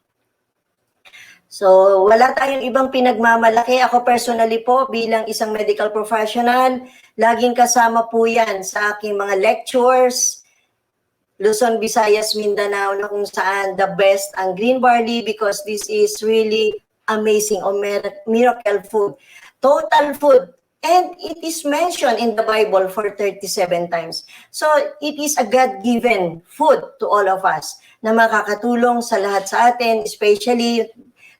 So, wala tayong ibang pinagmamalaki. Ako personally po, bilang isang medical professional, laging kasama po yan sa aking mga lectures, Luzon, Visayas, Mindanao, na kung saan the best ang green barley because this is really amazing or miracle food. Total food. And it is mentioned in the Bible for 37 times. So it is a God-given food to all of us na makakatulong sa lahat sa atin, especially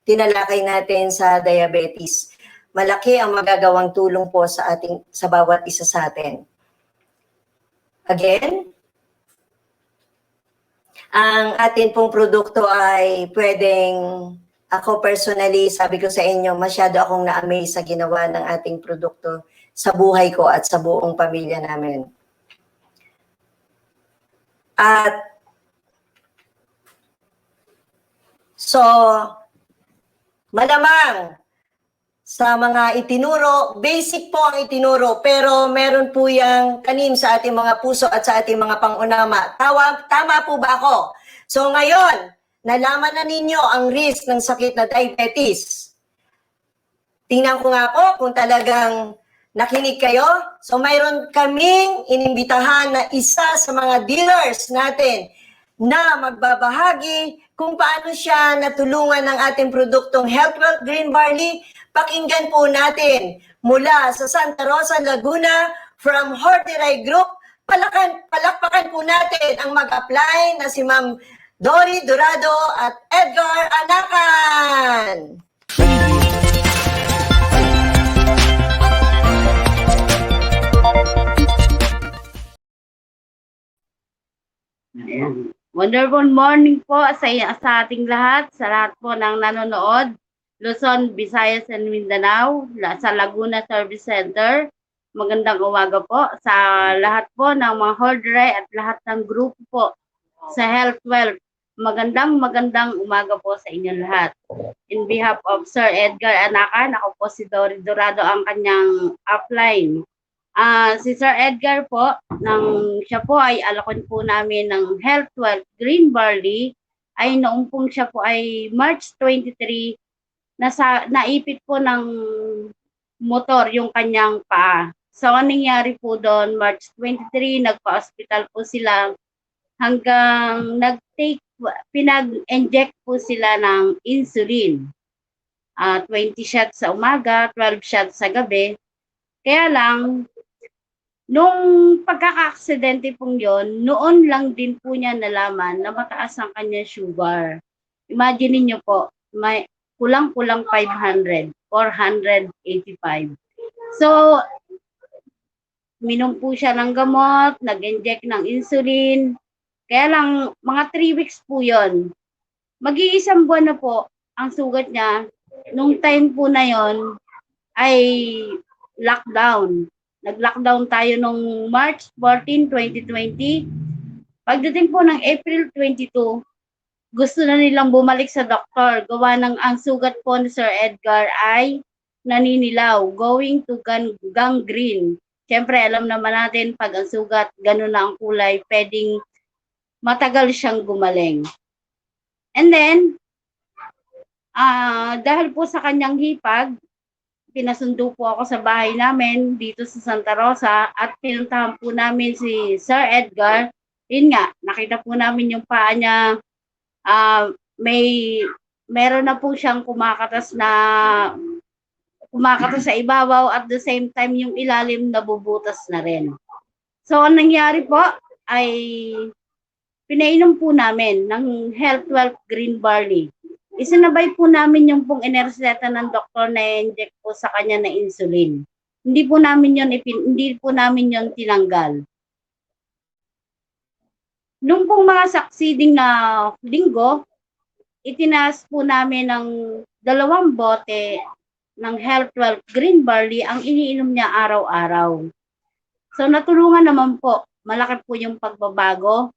tinalakay natin sa diabetes. Malaki ang magagawang tulong po sa bawat isa sa atin. Again, ang atin pong produkto ay pwedeng, ako personally, sabi ko sa inyo, masyado akong na-amaze sa ginawa ng ating produkto sa buhay ko at sa buong pamilya namin. At so, malamang sa mga itinuro, basic po ang itinuro, pero meron po yung tanim sa ating mga puso at sa ating mga pangunama. Tama po ba ako? So ngayon, nalaman na ninyo ang risk ng sakit na diabetes. Tingnan ko nga po kung talagang nakinig kayo. So mayroon kaming inimbitahan na isa sa mga dealers natin na magbabahagi kung paano siya natulungan ng ating produktong Health Wealth Green Barley. Pakinggan po natin mula sa Santa Rosa, Laguna, from Hortiray Group. Palakpakan po natin ang mag-apply na si Ma'am Dory Dorado at Edgar Anakan. Wonderful morning po sa ating lahat, sa lahat po ng nanonood. Luzon, Visayas, and Mindanao, sa Laguna Service Center. Magandang umaga po sa lahat po ng mga Hortiray at lahat ng grupo po sa Health Wealth. Magandang umaga po sa inyo lahat. In behalf of Sir Edgar Anakan, ako po si Dory Dorado ang kanyang upline. Si Sir Edgar po, siya po ay alakon po namin ng Health Wealth Green Barley, ay noong pong siya po ay March 23, naipit po ng motor yung kanyang paa. So, anong nangyari po doon, March 23, nagpa-hospital po sila hanggang pinag-inject po sila ng insulin. 20 shots sa umaga, 12 shots sa gabi. Kaya lang, nung pagkaka-aksidente pong yon, noon lang din po niya nalaman na mataas ang kanyang sugar. Imagine niyo po, may kulang-kulang 500, 485. So, minom po siya ng gamot, nag-inject ng insulin. Kaya lang, mga 3 weeks po yon. Mag-iisang buwan na po ang sugat niya. Nung time po na yon ay lockdown. Nag-lockdown tayo nung March 14, 2020. Pagdating po ng April 22, gusto na nilang bumalik sa doktor. Gawa ng ang sugat po ni Sir Edgar ay naninilaw, going to gangrene. Siyempre, alam naman natin, pag ang sugat, ganun na ang kulay, pwedeng matagal siyang gumaling. And then, Dahil po sa kanyang hipag, pinasundo po ako sa bahay namin dito sa Santa Rosa at pinuntahan po namin si Sir Edgar. Yun nga, nakita po namin yung paa niya. Meron na po siyang kumakatas sa ibabaw at the same time yung ilalim nabubutas na rin. So, ang nangyari po ay pinainom po namin ng Health Wealth Green Barley. Isinabay po namin yung pong inereseta ng doktor na inject po sa kanya na insulin. Hindi po namin yon tinanggal. Nung pong mga succeeding na linggo, itinaas po namin ng 2 bote ng Health Wealth Green Barley ang iniinom niya araw-araw. So natulungan naman po, malaki po yung pagbabago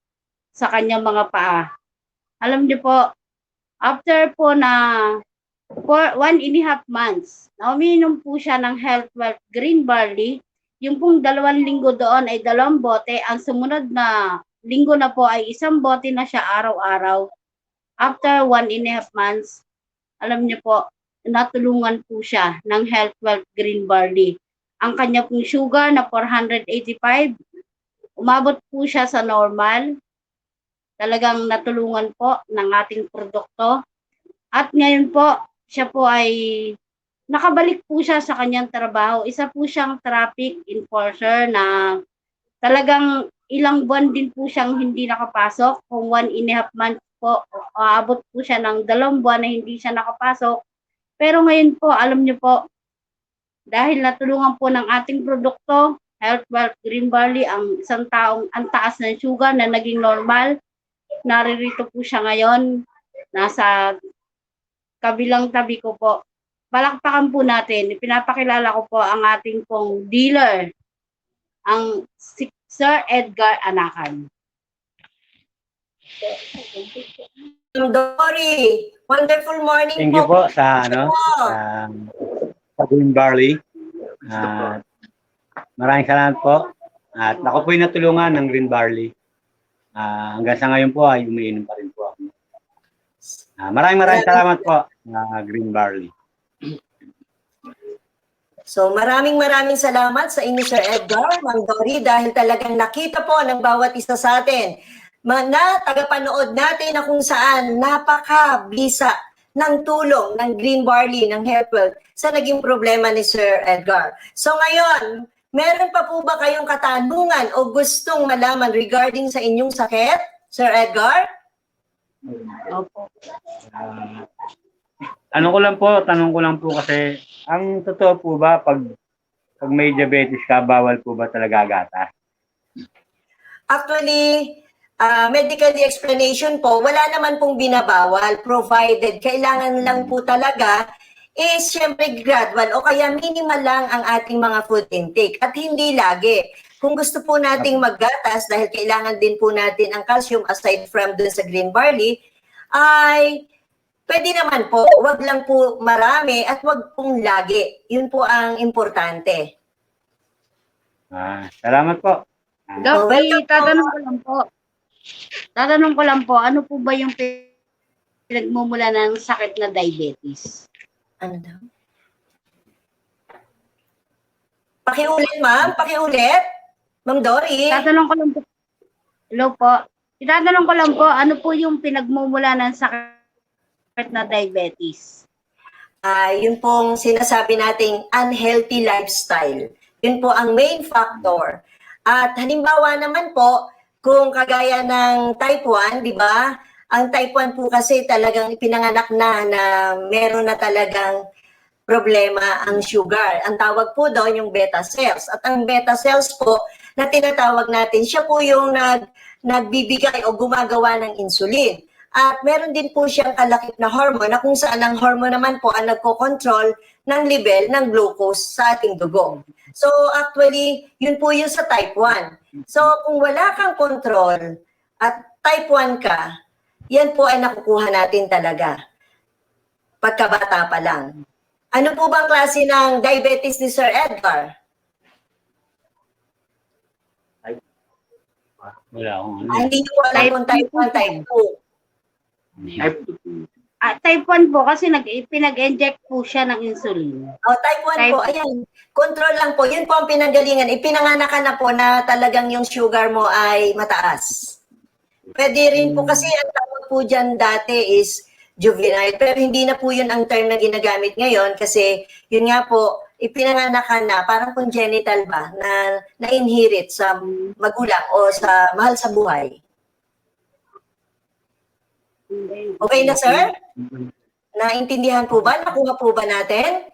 sa kanyang mga paa. Alam niyo po, after po na 1.5 months, na umiinom po siya ng Health Wealth Green Barley, yung pong 2 linggo doon ay 2 bote, ang sumunod na linggo na po ay 1 bote na siya araw-araw. After 1.5 months, alam niyo po, natulungan po siya ng Health Wealth Green Barley. Ang kanya pong sugar na 485, umabot po siya sa normal. Talagang natulungan po ng ating produkto. At ngayon po, siya po ay nakabalik po siya sa kanyang trabaho. Isa po siyang traffic enforcer na talagang ilang buwan din po siyang hindi nakapasok. Kung 1.5 months po, aabot po siya ng 2 buwan na hindi siya nakapasok. Pero ngayon po, alam niyo po, dahil natulungan po ng ating produkto, Health Wealth Green Barley, ang isang taong ang taas ng sugar na naging normal, naririto po siya ngayon, nasa kabilang tabi ko po. Palakpakan po natin, pinapakilala ko po ang ating pong dealer, ang Sir Edgar Anakan. Dory, wonderful morning Thank you po sa sa Green Barley. Maraming salamat po. At ako po yung natulungan ng Green Barley. Hanggang sa ngayon po ay umiinom pa rin po ako. Maraming salamat po Green Barley. So maraming salamat sa inyo, Sir Edgar, Ma'am Dory, dahil talagang nakita po ng bawat isa sa atin na tagapanood natin na kung saan napakabisa ng tulong ng Green Barley, ng Health Wealth sa naging problema ni Sir Edgar. So ngayon, meron pa po ba kayong katanungan o gustong malaman regarding sa inyong sakit, Sir Edgar? Opo. Tanong ko lang po kasi, ang totoo po ba pag may diabetes ka, bawal po ba talaga gatas? Actually, medically explanation po, wala naman pong binabawal, provided kailangan lang po talaga is syempre gradual o kaya minimal lang ang ating mga food intake at hindi lagi. Kung gusto po nating maggatas dahil kailangan din po natin ang calcium aside from dun sa green barley, ay pwede naman po, wag lang po marami at wag pong lagi. Yun po ang importante. Salamat po. Doc, tatanong ko lang po, ano po ba yung pinagmumula ng sakit na diabetes? Ano daw? Pakiulit, ma'am. Pakiulit. Ma'am Dory. Tatanong ko lang po. Hello po. Itatanong ko lang po, ano po yung pinagmumula ng sakit na diabetes? Yun pong sinasabi nating unhealthy lifestyle. Yun po ang main factor. At halimbawa naman po, kung kagaya ng type 1, di ba? Ang type 1 po kasi talagang ipinanganak na meron na talagang problema ang sugar. Ang tawag po doon yung beta cells. At ang beta cells po na tinatawag natin, siya po yung nagbibigay o gumagawa ng insulin. At meron din po siyang kalakip na hormone na kung saan ang hormone naman po ang nagko-control ng level ng glucose sa ating dugo. So actually, yun po yung sa type 1. So kung wala kang control at type 1 ka, yan po ay nakukuha natin talaga pagkabata pa lang. Ano po bang klase ng diabetes ni Sir Edgar? Wala akong Hindi niyo po alam kung type 1, type 2. type 1 po kasi pinag-inject po siya ng insulin. Type 1 Type- po, ayan. Control lang po. Yun po ang pinanggalingan. Ipinanganak ka na po na talagang yung sugar mo ay mataas. Pwede rin po kasi ang tawag po dyan dati is juvenile. Pero hindi na po yun ang term na ginagamit ngayon kasi yun nga po, ipinanganak ka na, parang congenital ba, na na-inherit sa magulang o sa mahal sa buhay. Okay na, sir? Naintindihan po ba? Nakuha po ba natin?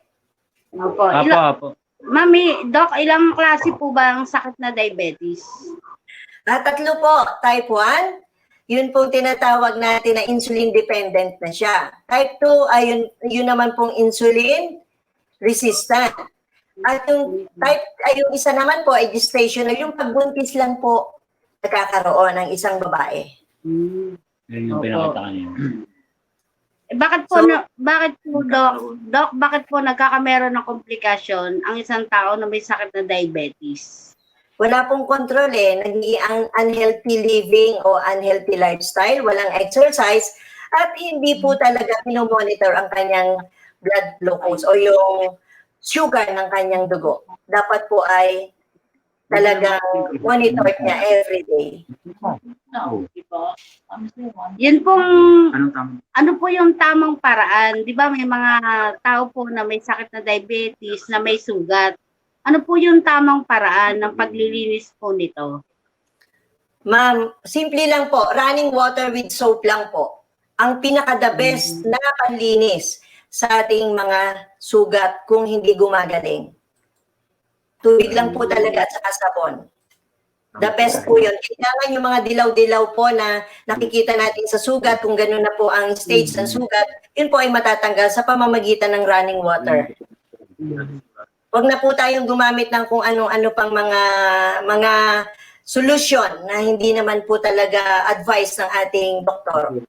Opo. Apo. Mami, Doc, ilang klase po ba ang sakit na diabetes? Tatlo po, type 1, yun pong tinatawag natin na insulin dependent na siya. Type 2 ay yun naman pong insulin resistant. At yung type ay yung isa naman po ay gestational, yung pagbuntis lang po nagkakaroon ng isang babae. Yun yung Opo. pinakita kanina. Bakit po, Doc, bakit po nagkakameron ng komplikasyon ang isang tao na may sakit na diabetes? Wala pong kontrol nagiging unhealthy living o unhealthy lifestyle, walang exercise, at hindi po talaga pinomonitor ang kanyang blood glucose o yung sugar ng kanyang dugo. Dapat po ay talagang monitor niya every day. Yun pong, Anong tama? ano po yung tamang paraan? Di ba may mga tao po na may sakit na diabetes, na may sugat. Ano po yung tamang paraan ng paglilinis po nito? Ma'am, simple lang po, running water with soap lang po. Ang pinaka-the best na panlinis sa ating mga sugat kung hindi gumagaling. Tubig lang po talaga at saka sabon. The best po yun. Kailangan yung mga dilaw-dilaw po na nakikita natin sa sugat, kung gano'n na po ang stage ng sugat, yun po ay matatanggal sa pamamagitan ng running water. Huwag na po tayong gumamit ng kung ano-ano pang mga solusyon na hindi naman po talaga advice ng ating doktor.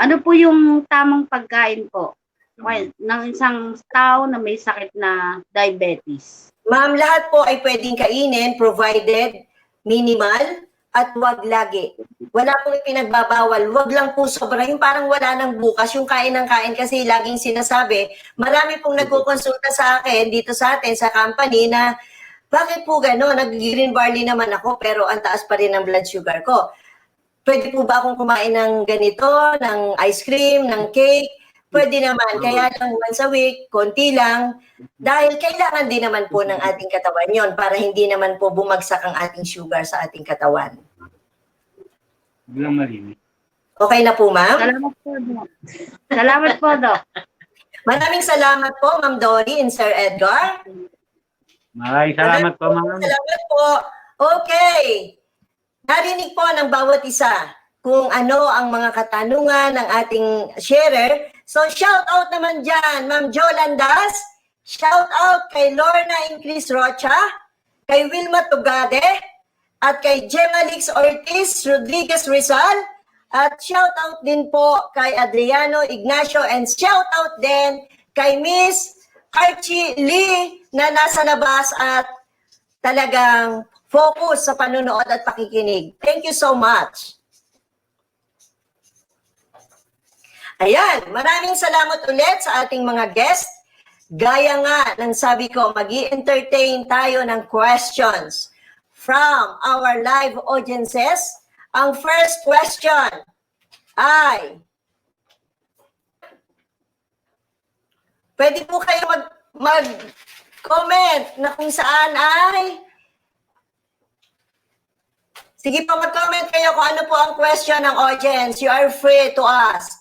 Ano po yung tamang pagkain po ng isang tao na may sakit na diabetes? Ma'am, lahat po ay pwedeng kainin provided minimal at wag lagi. Wala pong ipinagbabawal. Wag lang po sobra. Yung parang wala nang bukas. Yung kain ng kain kasi laging sinasabi. Marami pong nagkukonsulta sa akin dito sa atin sa company na bakit po gano'n? Nag-green barley naman ako pero ang taas pa rin ang blood sugar ko. Pwede po ba akong kumain ng ganito, ng ice cream, ng cake? Pwede naman. Kaya lang once a week, konti lang. Dahil kailangan din naman po ng ating katawan yon para hindi naman po bumagsak ang ating sugar sa ating katawan. Bilang malinis. Okay na po, ma'am? Salamat po, Doc. Salamat po, Doc. Maraming salamat po, Ma'am Dory and Sir Edgar. Maraming salamat po, ma'am. Salamat po. Okay. Narinig po ng bawat isa kung ano ang mga katanungan ng ating sharer. So, shout out naman dyan, Ma'am Jo Landas. Shout out kay Lorna Incris Rocha, kay Wilma Tugade, at kay Gemalix Ortiz Rodriguez Rizal. At shout out din po kay Adriano Ignacio and shout out din kay Miss Archie Lee na nasa labas at talagang focus sa panunood at pakikinig. Thank you so much. Ayan, maraming salamat ulit sa ating mga guest. Gaya nga ng sabi ko, mag-i-entertain tayo ng questions from our live audiences. Ang first question ay, pwede po kayo mag-comment na kung saan ay, sige po, mag-comment kayo kung ano po ang question ng audience. You are free to ask.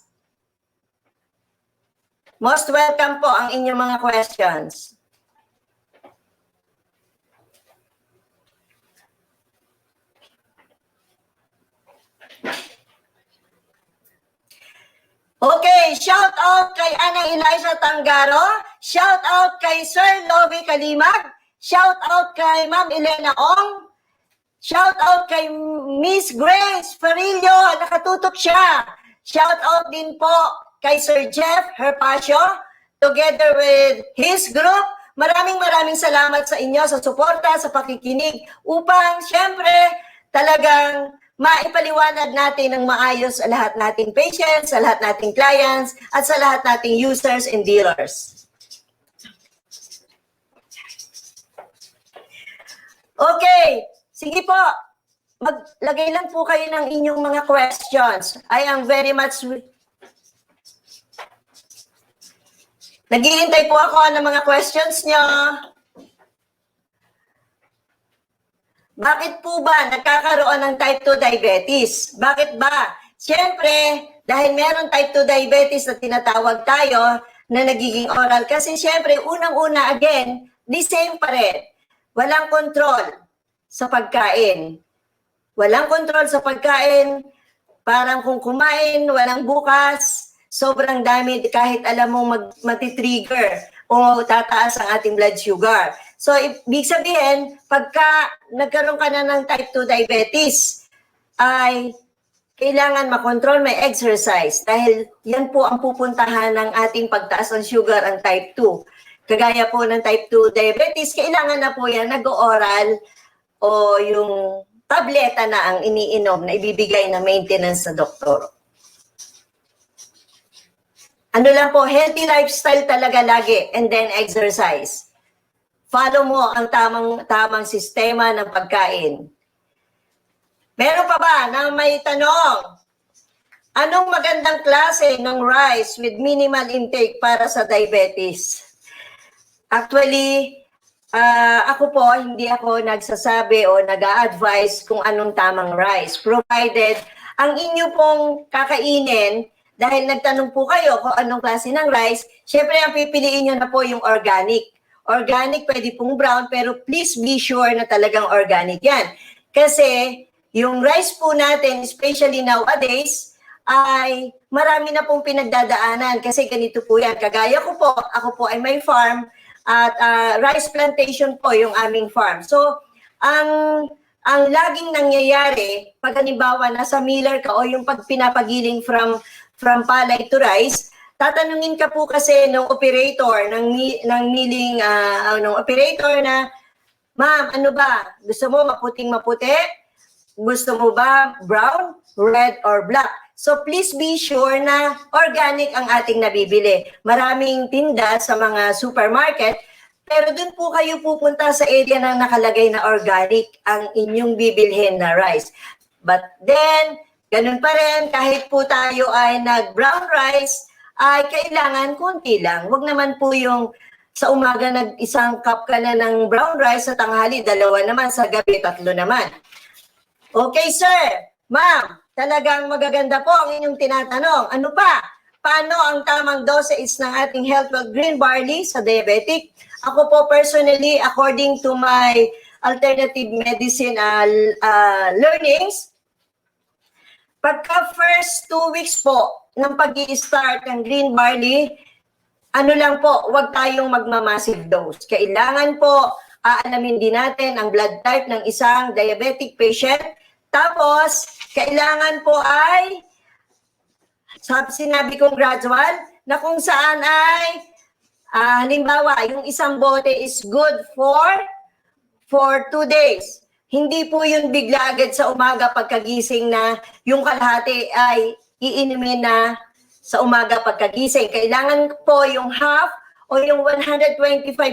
Most welcome po ang inyong mga questions. Okay, shout out kay Ana Eliza Tangaro, shout out kay Sir Lovie Kalimag, shout out kay Ma'am Elena Ong, shout out kay Miss Grace Farillo, nakatutok siya. Shout out din po kay Sir Jeff Herpacio, together with his group. Maraming salamat sa inyo sa suporta, sa pakikinig, upang syempre talagang maipaliwanag natin ng maayos sa lahat nating patients, sa lahat nating clients, at sa lahat nating users and dealers. Okay, sige po. Maglagay lang po kayo ng inyong mga questions. I am very much... Naghihintay po ako ng mga questions nyo. Bakit po ba nagkakaroon ng type 2 diabetes? Bakit ba? Siyempre, dahil meron type 2 diabetes na tinatawag tayo na nagiging oral. Kasi siyempre, unang-una, again, the same pa rin. Walang control sa pagkain. Walang control sa pagkain. Parang kung kumain, walang bukas, sobrang dami kahit alam mong matitrigger o tataas ang ating blood sugar. So, ibig sabihin, pagka nagkaroon ka na ng type 2 diabetes, ay kailangan makontrol, may exercise. Dahil yan po ang pupuntahan ng ating pagtaas ng sugar, ang type 2. Kagaya po ng type 2 diabetes, kailangan na po yan nag-oral o yung tableta na ang iniinom na ibibigay na maintenance sa doktor. Ano lang po, healthy lifestyle talaga lagi, and then exercise. Follow mo ang tamang sistema ng pagkain. Meron pa ba na may tanong? Anong magandang klase ng rice with minimal intake para sa diabetes? Actually, ako po, hindi ako nagsasabi o nag-a-advise kung anong tamang rice. Provided, ang inyo pong kakainin, dahil nagtanong po kayo kung anong klase ng rice, syempre ang pipiliin nyo na po yung organic. Organic, pwede pong brown, pero please be sure na talagang organic yan. Kasi yung rice po natin, especially nowadays, ay marami na pong pinagdadaanan. Kasi ganito po yan. Kagaya ko po, ako po ay may farm at rice plantation po yung aming farm. So, ang laging nangyayari, pag halimbawa nasa miller ka o yung pag pinapagiling from palay to rice, tatanungin ka po kasi ng operator, ng milling operator na, ma'am, ano ba? Gusto mo maputing-maputi? Gusto mo ba brown, red, or black? So please be sure na organic ang ating nabibili. Maraming tinda sa mga supermarket, pero dun po kayo pupunta sa area na nakalagay na organic ang inyong bibilhin na rice. But then, ganun pa rin, kahit po tayo ay nag-brown rice, ay kailangan konti lang. Huwag naman po yung sa umaga isang cup ka na ng brown rice, sa tanghali, 2 naman, sa gabi, 3 naman. Okay, sir. Ma'am, talagang magaganda po ang inyong tinatanong. Ano pa? Paano ang tamang dosage ng ating Healthwell Green Barley sa diabetic? Ako po personally, according to my alternative medicine learnings, pagka first 2 weeks po ng pag-i-start ng green barley, ano lang po, huwag tayong magmamassive dose. Kailangan po, aalamin din natin ang blood type ng isang diabetic patient. Tapos, kailangan po ay, sinabi kong gradual, na kung saan ay, halimbawa, yung isang bote is good for 2 days. Hindi po yun bigla agad sa umaga pagkagising na yung kalahati ay iinumin na sa umaga pagkagising. Kailangan po yung half o yung 125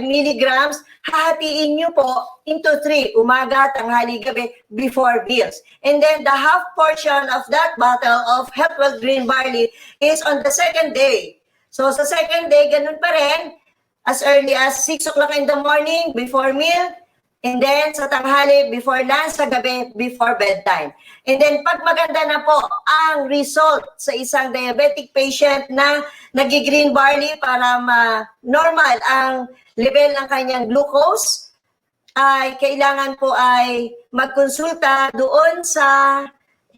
milligrams, hahatiin nyo po into 3, umaga, tanghali, gabi, before meals. And then the half portion of that bottle of Healthwell Green Barley is on the second day. So sa second day, ganun pa rin, as early as 6 o'clock in the morning, before meal, and then sa tanghali, before lunch, sa gabi, before bedtime. And then pag maganda na po ang result sa isang diabetic patient na nag-green barley para ma-normal ang level ng kanyang glucose, ay kailangan po ay magkonsulta doon sa,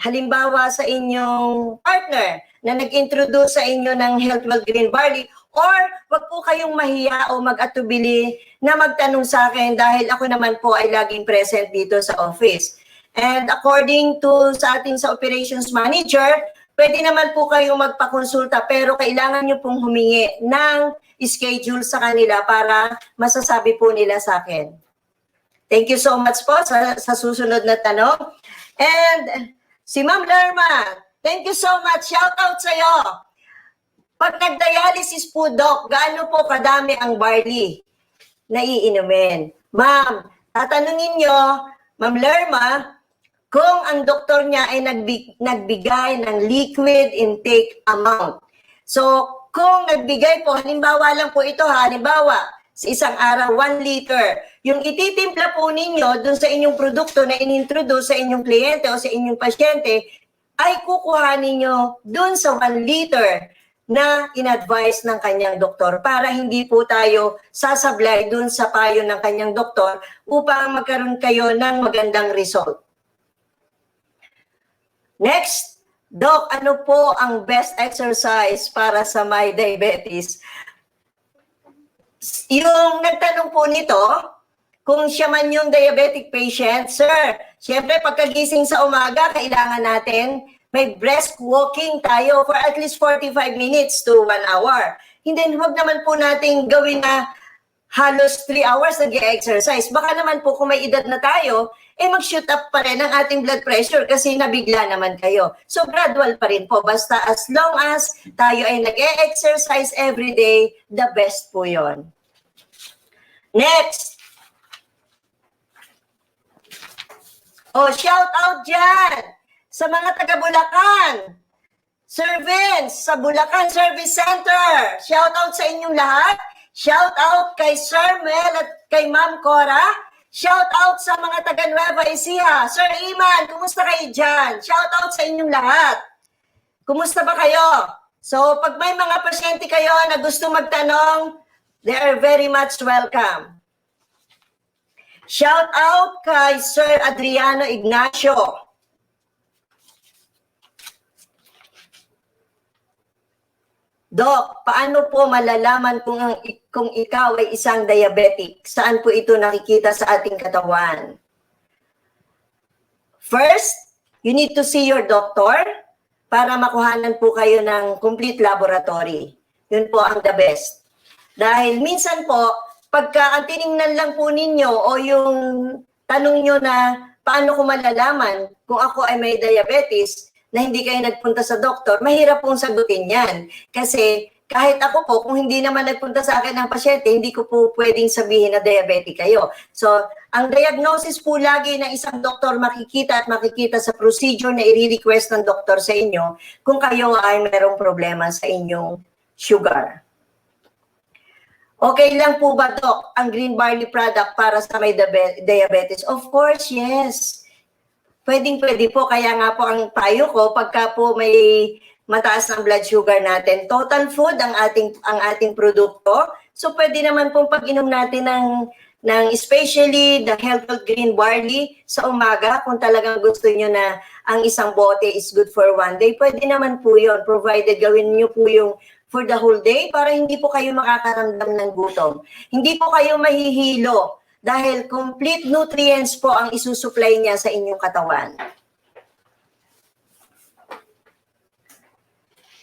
halimbawa sa inyong partner na nag-introduce sa inyo ng Healthwell Green Barley, or wag po kayong mahiya o mag-atubili na magtanong sa akin dahil ako naman po ay laging present dito sa office. And according to sa ating sa operations manager, pwede naman po kayong magpakonsulta pero kailangan nyo pong humingi ng schedule sa kanila para masasabi po nila sa akin. Thank you so much po sa susunod na tanong. And Si Ma'am Lerma, thank you so much. Shout out sa'yo. Pag nag-dialysis po, Doc, gaano po kadami ang barley na iinumin? Ma'am, tatanungin nyo, Ma'am Lerma, kung ang doktor niya ay nagbigay ng liquid intake amount. So, kung nagbigay po, halimbawa lang po ito, halimbawa, sa isang araw, 1 liter. Yung ititimpla po ninyo dun sa inyong produkto na inintroduce sa inyong kliyente o sa inyong pasyente, ay kukuha ninyo dun sa 1 liter na in-advise ng kanyang doktor para hindi po tayo sasablay dun sa payo ng kanyang doktor upang magkaroon kayo ng magandang result. Next, Doc, ano po ang best exercise para sa may diabetes? Yung nagtanong po nito, kung siya man yung diabetic patient, sir, syempre pagkagising sa umaga, kailangan natin may brisk walking tayo for at least 45 minutes to 1 hour. Hindi, huwag naman po natin gawin na halos 3 hours nag-exercise. Baka naman po kung may edad na tayo, mag-shoot up pa rin ang ating blood pressure kasi nabigla naman kayo. So gradual pa rin po. Basta as long as tayo ay nag-exercise every day, the best po yon. Next. Shout out dyan sa mga taga Bulacan. Sir Vince, sa Bulacan Service Center. Shout out sa inyong lahat. Shout out kay Sir Mel at kay Ma'am Cora. Shout out sa mga taga Nueva Ecija. Sir Iman, kumusta kayo dyan? Shout out sa inyong lahat. Kumusta ba kayo? So, pag may mga pasyente kayo na gusto magtanong, they are very much welcome. Shout out kay Sir Adriano Ignacio. Doc, paano po malalaman kung ikaw ay isang diabetic? Saan po ito nakikita sa ating katawan? First, you need to see your doctor para makuhanan po kayo ng complete laboratory. Yun po ang the best. Dahil minsan po, pagka ang tiningnan lang po ninyo o yung tanong nyo na paano ko malalaman kung ako ay may diabetes, na hindi kayo nagpunta sa doktor, mahirap pong sagutin yan. Kasi kahit ako po, kung hindi naman nagpunta sa akin ng pasyente, hindi ko po pwedeng sabihin na diabetic kayo. So, ang diagnosis po lagi ng isang doktor makikita at makikita sa procedure na i-request ng doktor sa inyo kung kayo ay mayroong problema sa inyong sugar. Okay lang po ba, Doc, ang green barley product para sa may diabetes? Of course, yes. Pwedeng-pwede po, kaya nga po ang payo ko, pagka po may mataas ang blood sugar natin, total food ang ating produkto. So pwede naman pong pag-inom natin ng especially the health green barley sa umaga, kung talagang gusto nyo na ang isang bote is good for 1 day, pwede naman po yun, provided gawin nyo po yung for the whole day para hindi po kayo makakaramdam ng gutom. Hindi po kayo mahihilo dahil complete nutrients po ang isusupply niya sa inyong katawan.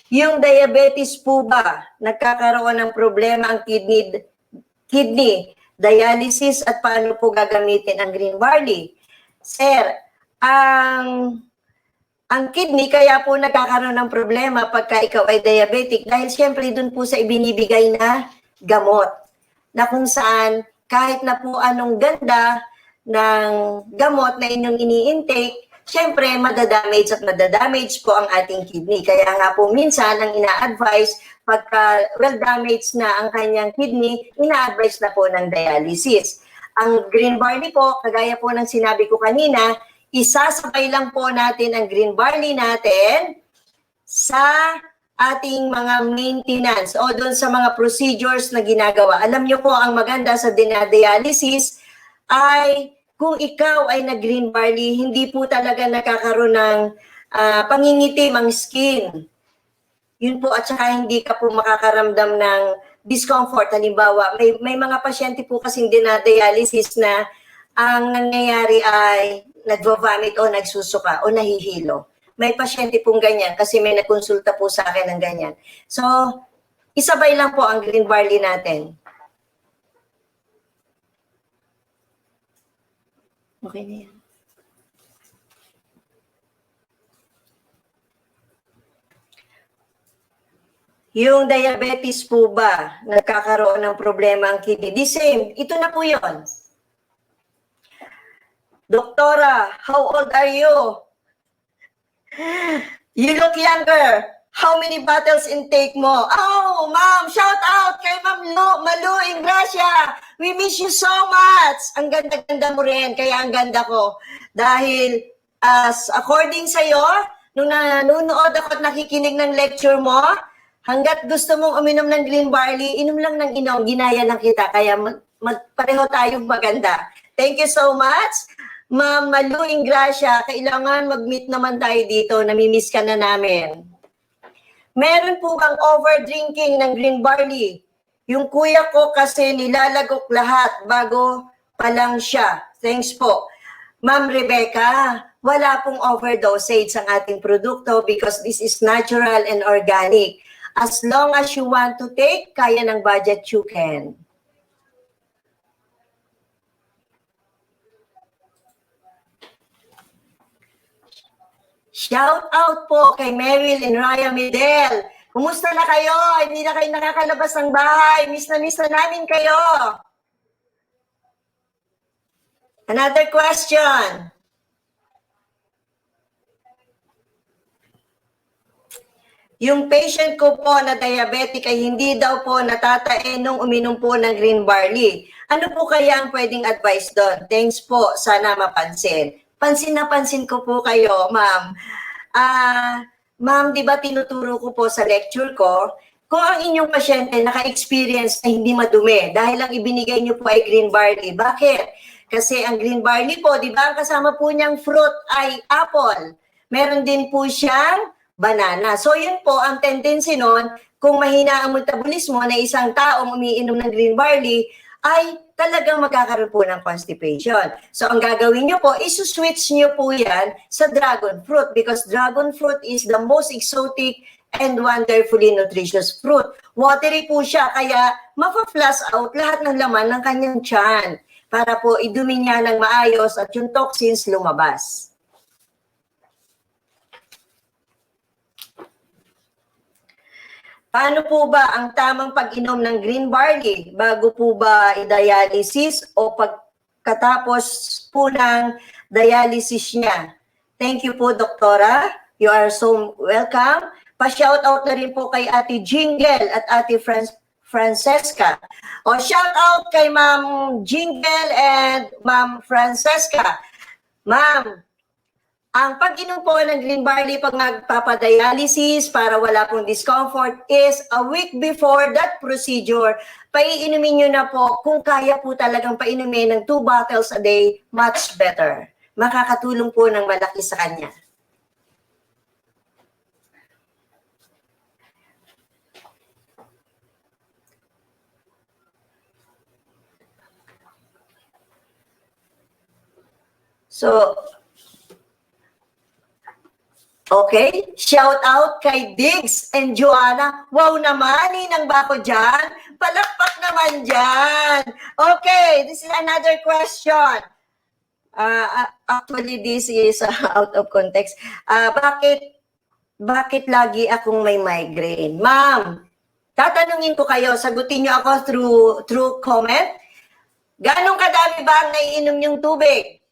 Yung diabetes po ba, nagkakaroon ng problema ang kidney, dialysis at paano po gagamitin ang green barley? Sir, ang kidney kaya po nagkakaroon ng problema pagka ikaw ay diabetic dahil siyempre dun po sa ibinibigay na gamot na kung saan kahit na po anong ganda ng gamot na inyong ini-intake, siyempre madadamage po ang ating kidney. Kaya nga po minsan ang ina-advise pagka well-damaged na ang kanyang kidney, ina-advise na po ng dialysis. Ang green barley po, kagaya po ng sinabi ko kanina, isasabay lang po natin ang green barley natin sa ating mga maintenance o doon sa mga procedures na ginagawa. Alam niyo po, ang maganda sa dialysis ay kung ikaw ay nag-green barley, hindi po talaga nakakaroon ng pangingitim ang skin. Yun po, at saka hindi ka po makakaramdam ng discomfort. Halimbawa, may mga pasyente po kasing dinadialysis na ang nangyayari ay nagvo-vomit o nagsusuka o nahihilo. May pasyente pong ganyan kasi may nagkonsulta po sa akin ng ganyan. So, isabay lang po ang green barley natin. Okay na yan. Yung diabetes po ba, nagkakaroon ng problema ang kidney? The same, ito na po yun. Doktora, how old are you? You look younger. How many bottles intake mo? Oh, ma'am, shout out kay Ma'am Malu Ingracia. We miss you so much. Ang ganda-ganda mo rin, kaya ang ganda ko. Dahil, according sa'yo, nung nanonood ako at nakikinig ng lecture mo, hanggat gusto mong uminom ng green barley, inom lang ng inom, ginaya lang kita. Kaya pareho tayong maganda. Thank you so much. Ma'am Malu Ingracia, kailangan mag-meet naman tayo dito. Namimiss ka na namin. Meron po bang overdrinking ng green barley? Yung kuya ko kasi nilalagok lahat bago pa lang siya. Thanks po. Ma'am Rebecca, wala pong overdosage ang ating produkto because this is natural and organic. As long as you want to take, kaya ng budget you can. Shout out po kay Meryl and Raya Midel. Kumusta na kayo? Hindi na kayo nakakalabas ng bahay. Miss na namin kayo. Another question. Yung patient ko po na diabetic ay hindi daw po natatae nung uminom po ng green barley. Ano po kaya ang pwedeng advice doon? Thanks po. Sana mapansin. Pansin na pansin ko po kayo, ma'am. Ma'am, di ba tinuturo ko po sa lecture ko, kung ang inyong pasyente naka-experience na hindi madumi dahil ang ibinigay niyo po ay green barley. Bakit? Kasi ang green barley po, di ba, ang kasama po niyang fruit ay apple. Meron din po siyang banana. So yun po, ang tendency nun, kung mahina ang metabolismo na isang taong umiinom ng green barley, ay talagang magkakaroon po ng constipation. So ang gagawin nyo po, isuswitch nyo po yan sa dragon fruit because dragon fruit is the most exotic and wonderfully nutritious fruit. Watery po siya, kaya mapa-flush out lahat ng laman ng kanyang tiyan para po idumi niya ng maayos at yung toxins lumabas. Paano po ba ang tamang pag-inom ng green barley? Bago po ba i-dialysis o pagkatapos po ng dialysis niya? Thank you po, Doktora. You are so welcome. Pa-shoutout na rin po kay Ate Jingle at Ate Francesca. O shoutout kay Ma'am Jingle and Ma'am Francesca. Ma'am, ang pag-inom po ng green barley pag magpapadialysis para wala pong discomfort is a week before that procedure. Paiinumin nyo na po kung kaya po talagang painumin ng 2 bottles a day, much better. Makakatulong po ng malaki sa kanya. So, okay, shout out kay Diggs and Joanna. Wow naman, ninang ba ako dyan? Palakpak naman dyan. Okay, this is another question. Actually, this is out of context. Bakit lagi akong may migraine? Ma'am, tatanungin ko kayo, sagutin niyo ako through comment. Ganong kadami ba ang naiinom yung tubig?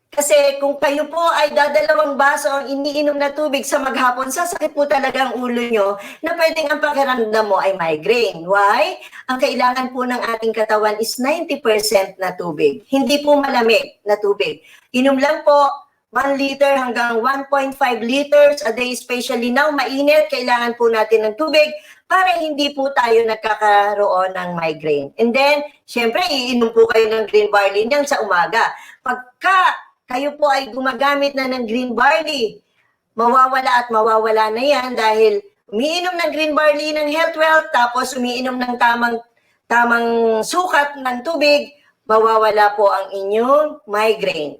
Kasi kung kayo po ay dadalawang baso ang iniinom na tubig sa maghapon, sasakit po talaga ang ulo nyo na pwedeng ang pakiramdam mo ay migraine. Why? Ang kailangan po ng ating katawan is 90% na tubig. Hindi po malamig na tubig. Inom lang po 1 liter hanggang 1.5 liters a day, especially now, mainit, kailangan po natin ng tubig para hindi po tayo nagkakaroon ng migraine. And then, syempre, iinom po kayo ng green barley niyan sa umaga. Pagka kayo po ay gumagamit na ng green barley, mawawala at mawawala na yan dahil umiinom ng green barley ng health wealth, tapos umiinom ng tamang sukat ng tubig, mawawala po ang inyong migraine.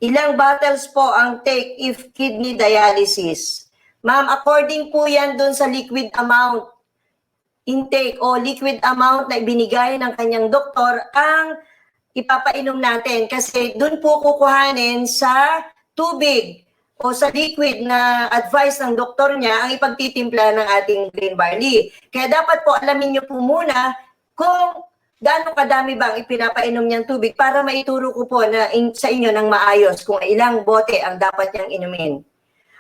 Ilang bottles po ang take if kidney dialysis? Ma'am, according po yan dun sa liquid amount intake o liquid amount na ibinigay ng kanyang doktor ang ipapainom natin kasi dun po kukuhanin sa tubig o sa liquid na advice ng doktor niya ang ipagtitimpla ng ating green barley. Kaya dapat po alamin niyo po muna kung gaano kadami bang ipinapainom niyang tubig para maituro ko po na sa inyo ng maayos kung ilang bote ang dapat niyang inumin.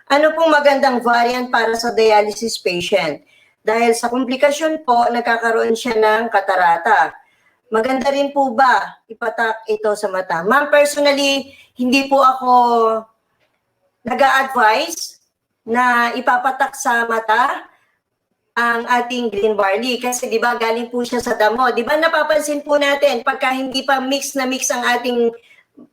Ano pong magandang variant para sa dialysis patient? Dahil sa komplikasyon po, nagkakaroon siya ng katarata. Maganda rin po ba ipatak ito sa mata? Ma'am, personally, hindi po ako nag-a-advise na ipapatak sa mata ang ating green barley. Kasi di ba galing po siya sa damo. Di ba napapansin po natin pagka hindi pa mix na mix ang ating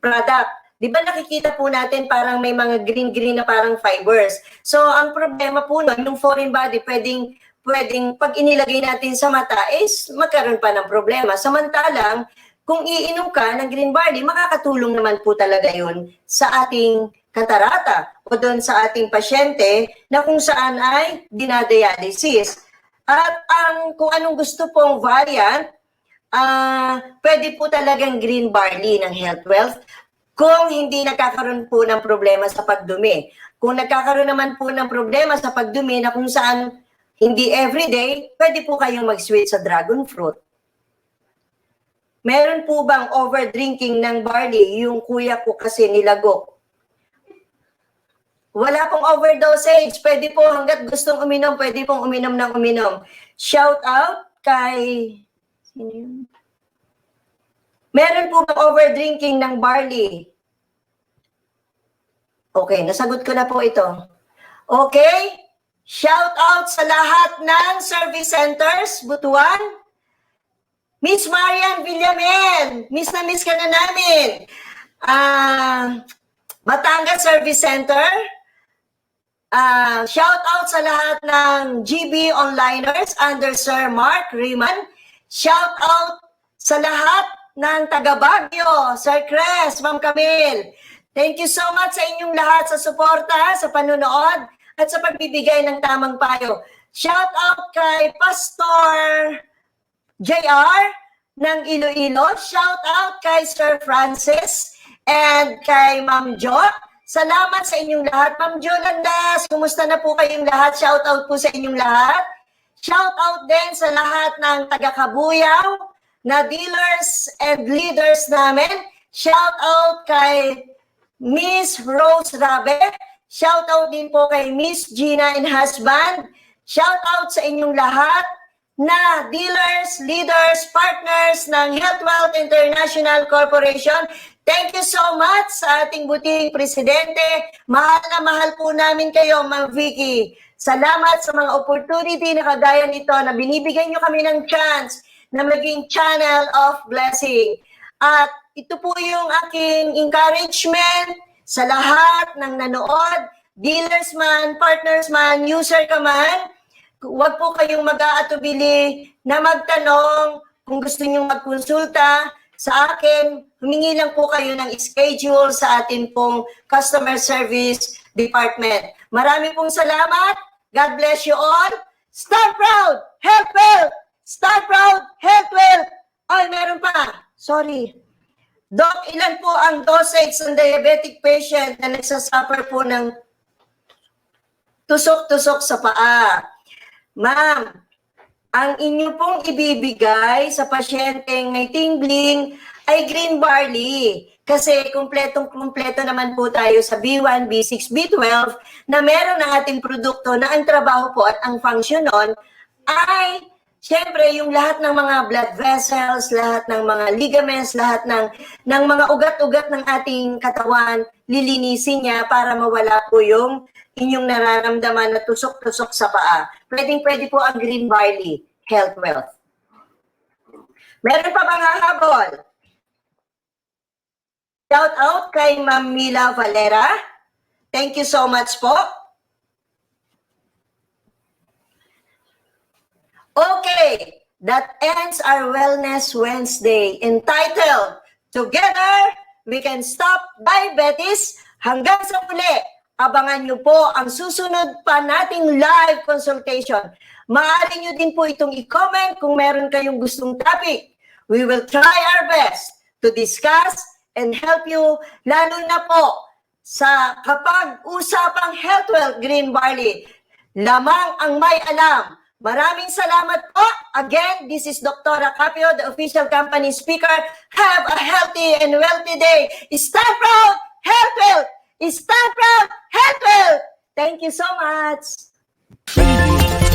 product, di ba nakikita po natin parang may mga green-green na parang fibers. So, ang problema po nun, yung foreign body, pwedeng pag inilagay natin sa mata is magkaroon pa ng problema. Samantalang, kung iinom ka ng green barley, makakatulong naman po talaga yun sa ating katarata o doon sa ating pasyente na kung saan ay dinadialysis. At kung anong gusto pong variant, pwede po talagang green barley ng Health Wealth kung hindi nagkakaroon po ng problema sa pagdumi. Kung nagkakaroon naman po ng problema sa pagdumi na kung saan hindi everyday, pwede po kayong mag-switch sa dragon fruit. Meron po bang overdrinking ng barley? Yung kuya ko kasi nilagok. Wala pong overdosage. Pwede po hanggat gustong uminom, pwede pong uminom ng uminom. Shout out kay... Sino yun? Meron po bang overdrinking ng barley? Okay, nasagot ko na po ito. Okay? Shout out sa lahat ng service centers, Butuan. Miss Marian Villamen, miss na miss ka na namin. Batangas Service Center. Shout out sa lahat ng GB Onliners under Sir Mark Riemann. Shout out sa lahat ng taga Baguio, Sir Cres, Ma'am Camille. Thank you so much sa inyong lahat sa suporta, sa panunood, at sa pagbibigay ng tamang payo. Shout out kay Pastor JR ng Iloilo. Shout out kay Sir Francis and kay Ma'am Jo. Salamat sa inyong lahat. Ma'am Jo Landas, kumusta na po kayong lahat? Shout out po sa inyong lahat. Shout out din sa lahat ng taga-Kabuyaw na dealers and leaders namin. Shout out kay Miss Rose Rabe. Shout out din po kay Miss Gina and husband. Shout out sa inyong lahat na dealers, leaders, partners ng Health Wealth International Corporation. Thank you so much sa ating buting presidente. Mahal na mahal po namin kayo, Ma'am Vicky. Salamat sa mga opportunity na kagaya nito na binibigyan nyo kami ng chance na maging channel of blessing. At ito po yung aking encouragement sa lahat ng nanood, dealers man, partners man, user ka man. Huwag po kayong mag-aatubili na magtanong kung gusto nyo magkonsulta sa akin. Humingi lang po kayo ng schedule sa atin pong customer service department. Marami pong salamat. God bless you all. Stand proud, health well. Stand proud, health well. Ay, meron pa. Sorry. Doc, ilan po ang dosage ng diabetic patient na nagsasuffer po ng tusok-tusok sa paa? Ma'am, ang inyo pong ibibigay sa pasyenteng may tingling ay green barley. Kasi kumpletong-kumpleto naman po tayo sa B1, B6, B12 na meron ng ating produkto na ang trabaho po at ang function nun ay siyempre yung lahat ng mga blood vessels, lahat ng mga ligaments, lahat ng mga ugat-ugat ng ating katawan, lilinisin niya para mawala po yung inyong nararamdaman na tusok-tusok sa paa. Pwedeng-pwede po ang green barley, Health Wealth. Meron pa bang hahabol? Shout out kay Ma'am Mila Valera. Thank you so much po. Okay, that ends our Wellness Wednesday entitled Together We Can Stop Diabetes. Hanggang sa muli, abangan nyo po ang susunod pa nating live consultation. Maaari nyo din po itong i-comment kung meron kayong gustong topic. We will try our best to discuss and help you, lalo na po sa kapag usapang health wealth green barley. Lamang ang may alam. Maraming salamat po. Again, this is Dr. Capio, the official company speaker. Have a healthy and wealthy day. Stand proud, health wealth. Stand proud, health wealth. Thank you so much.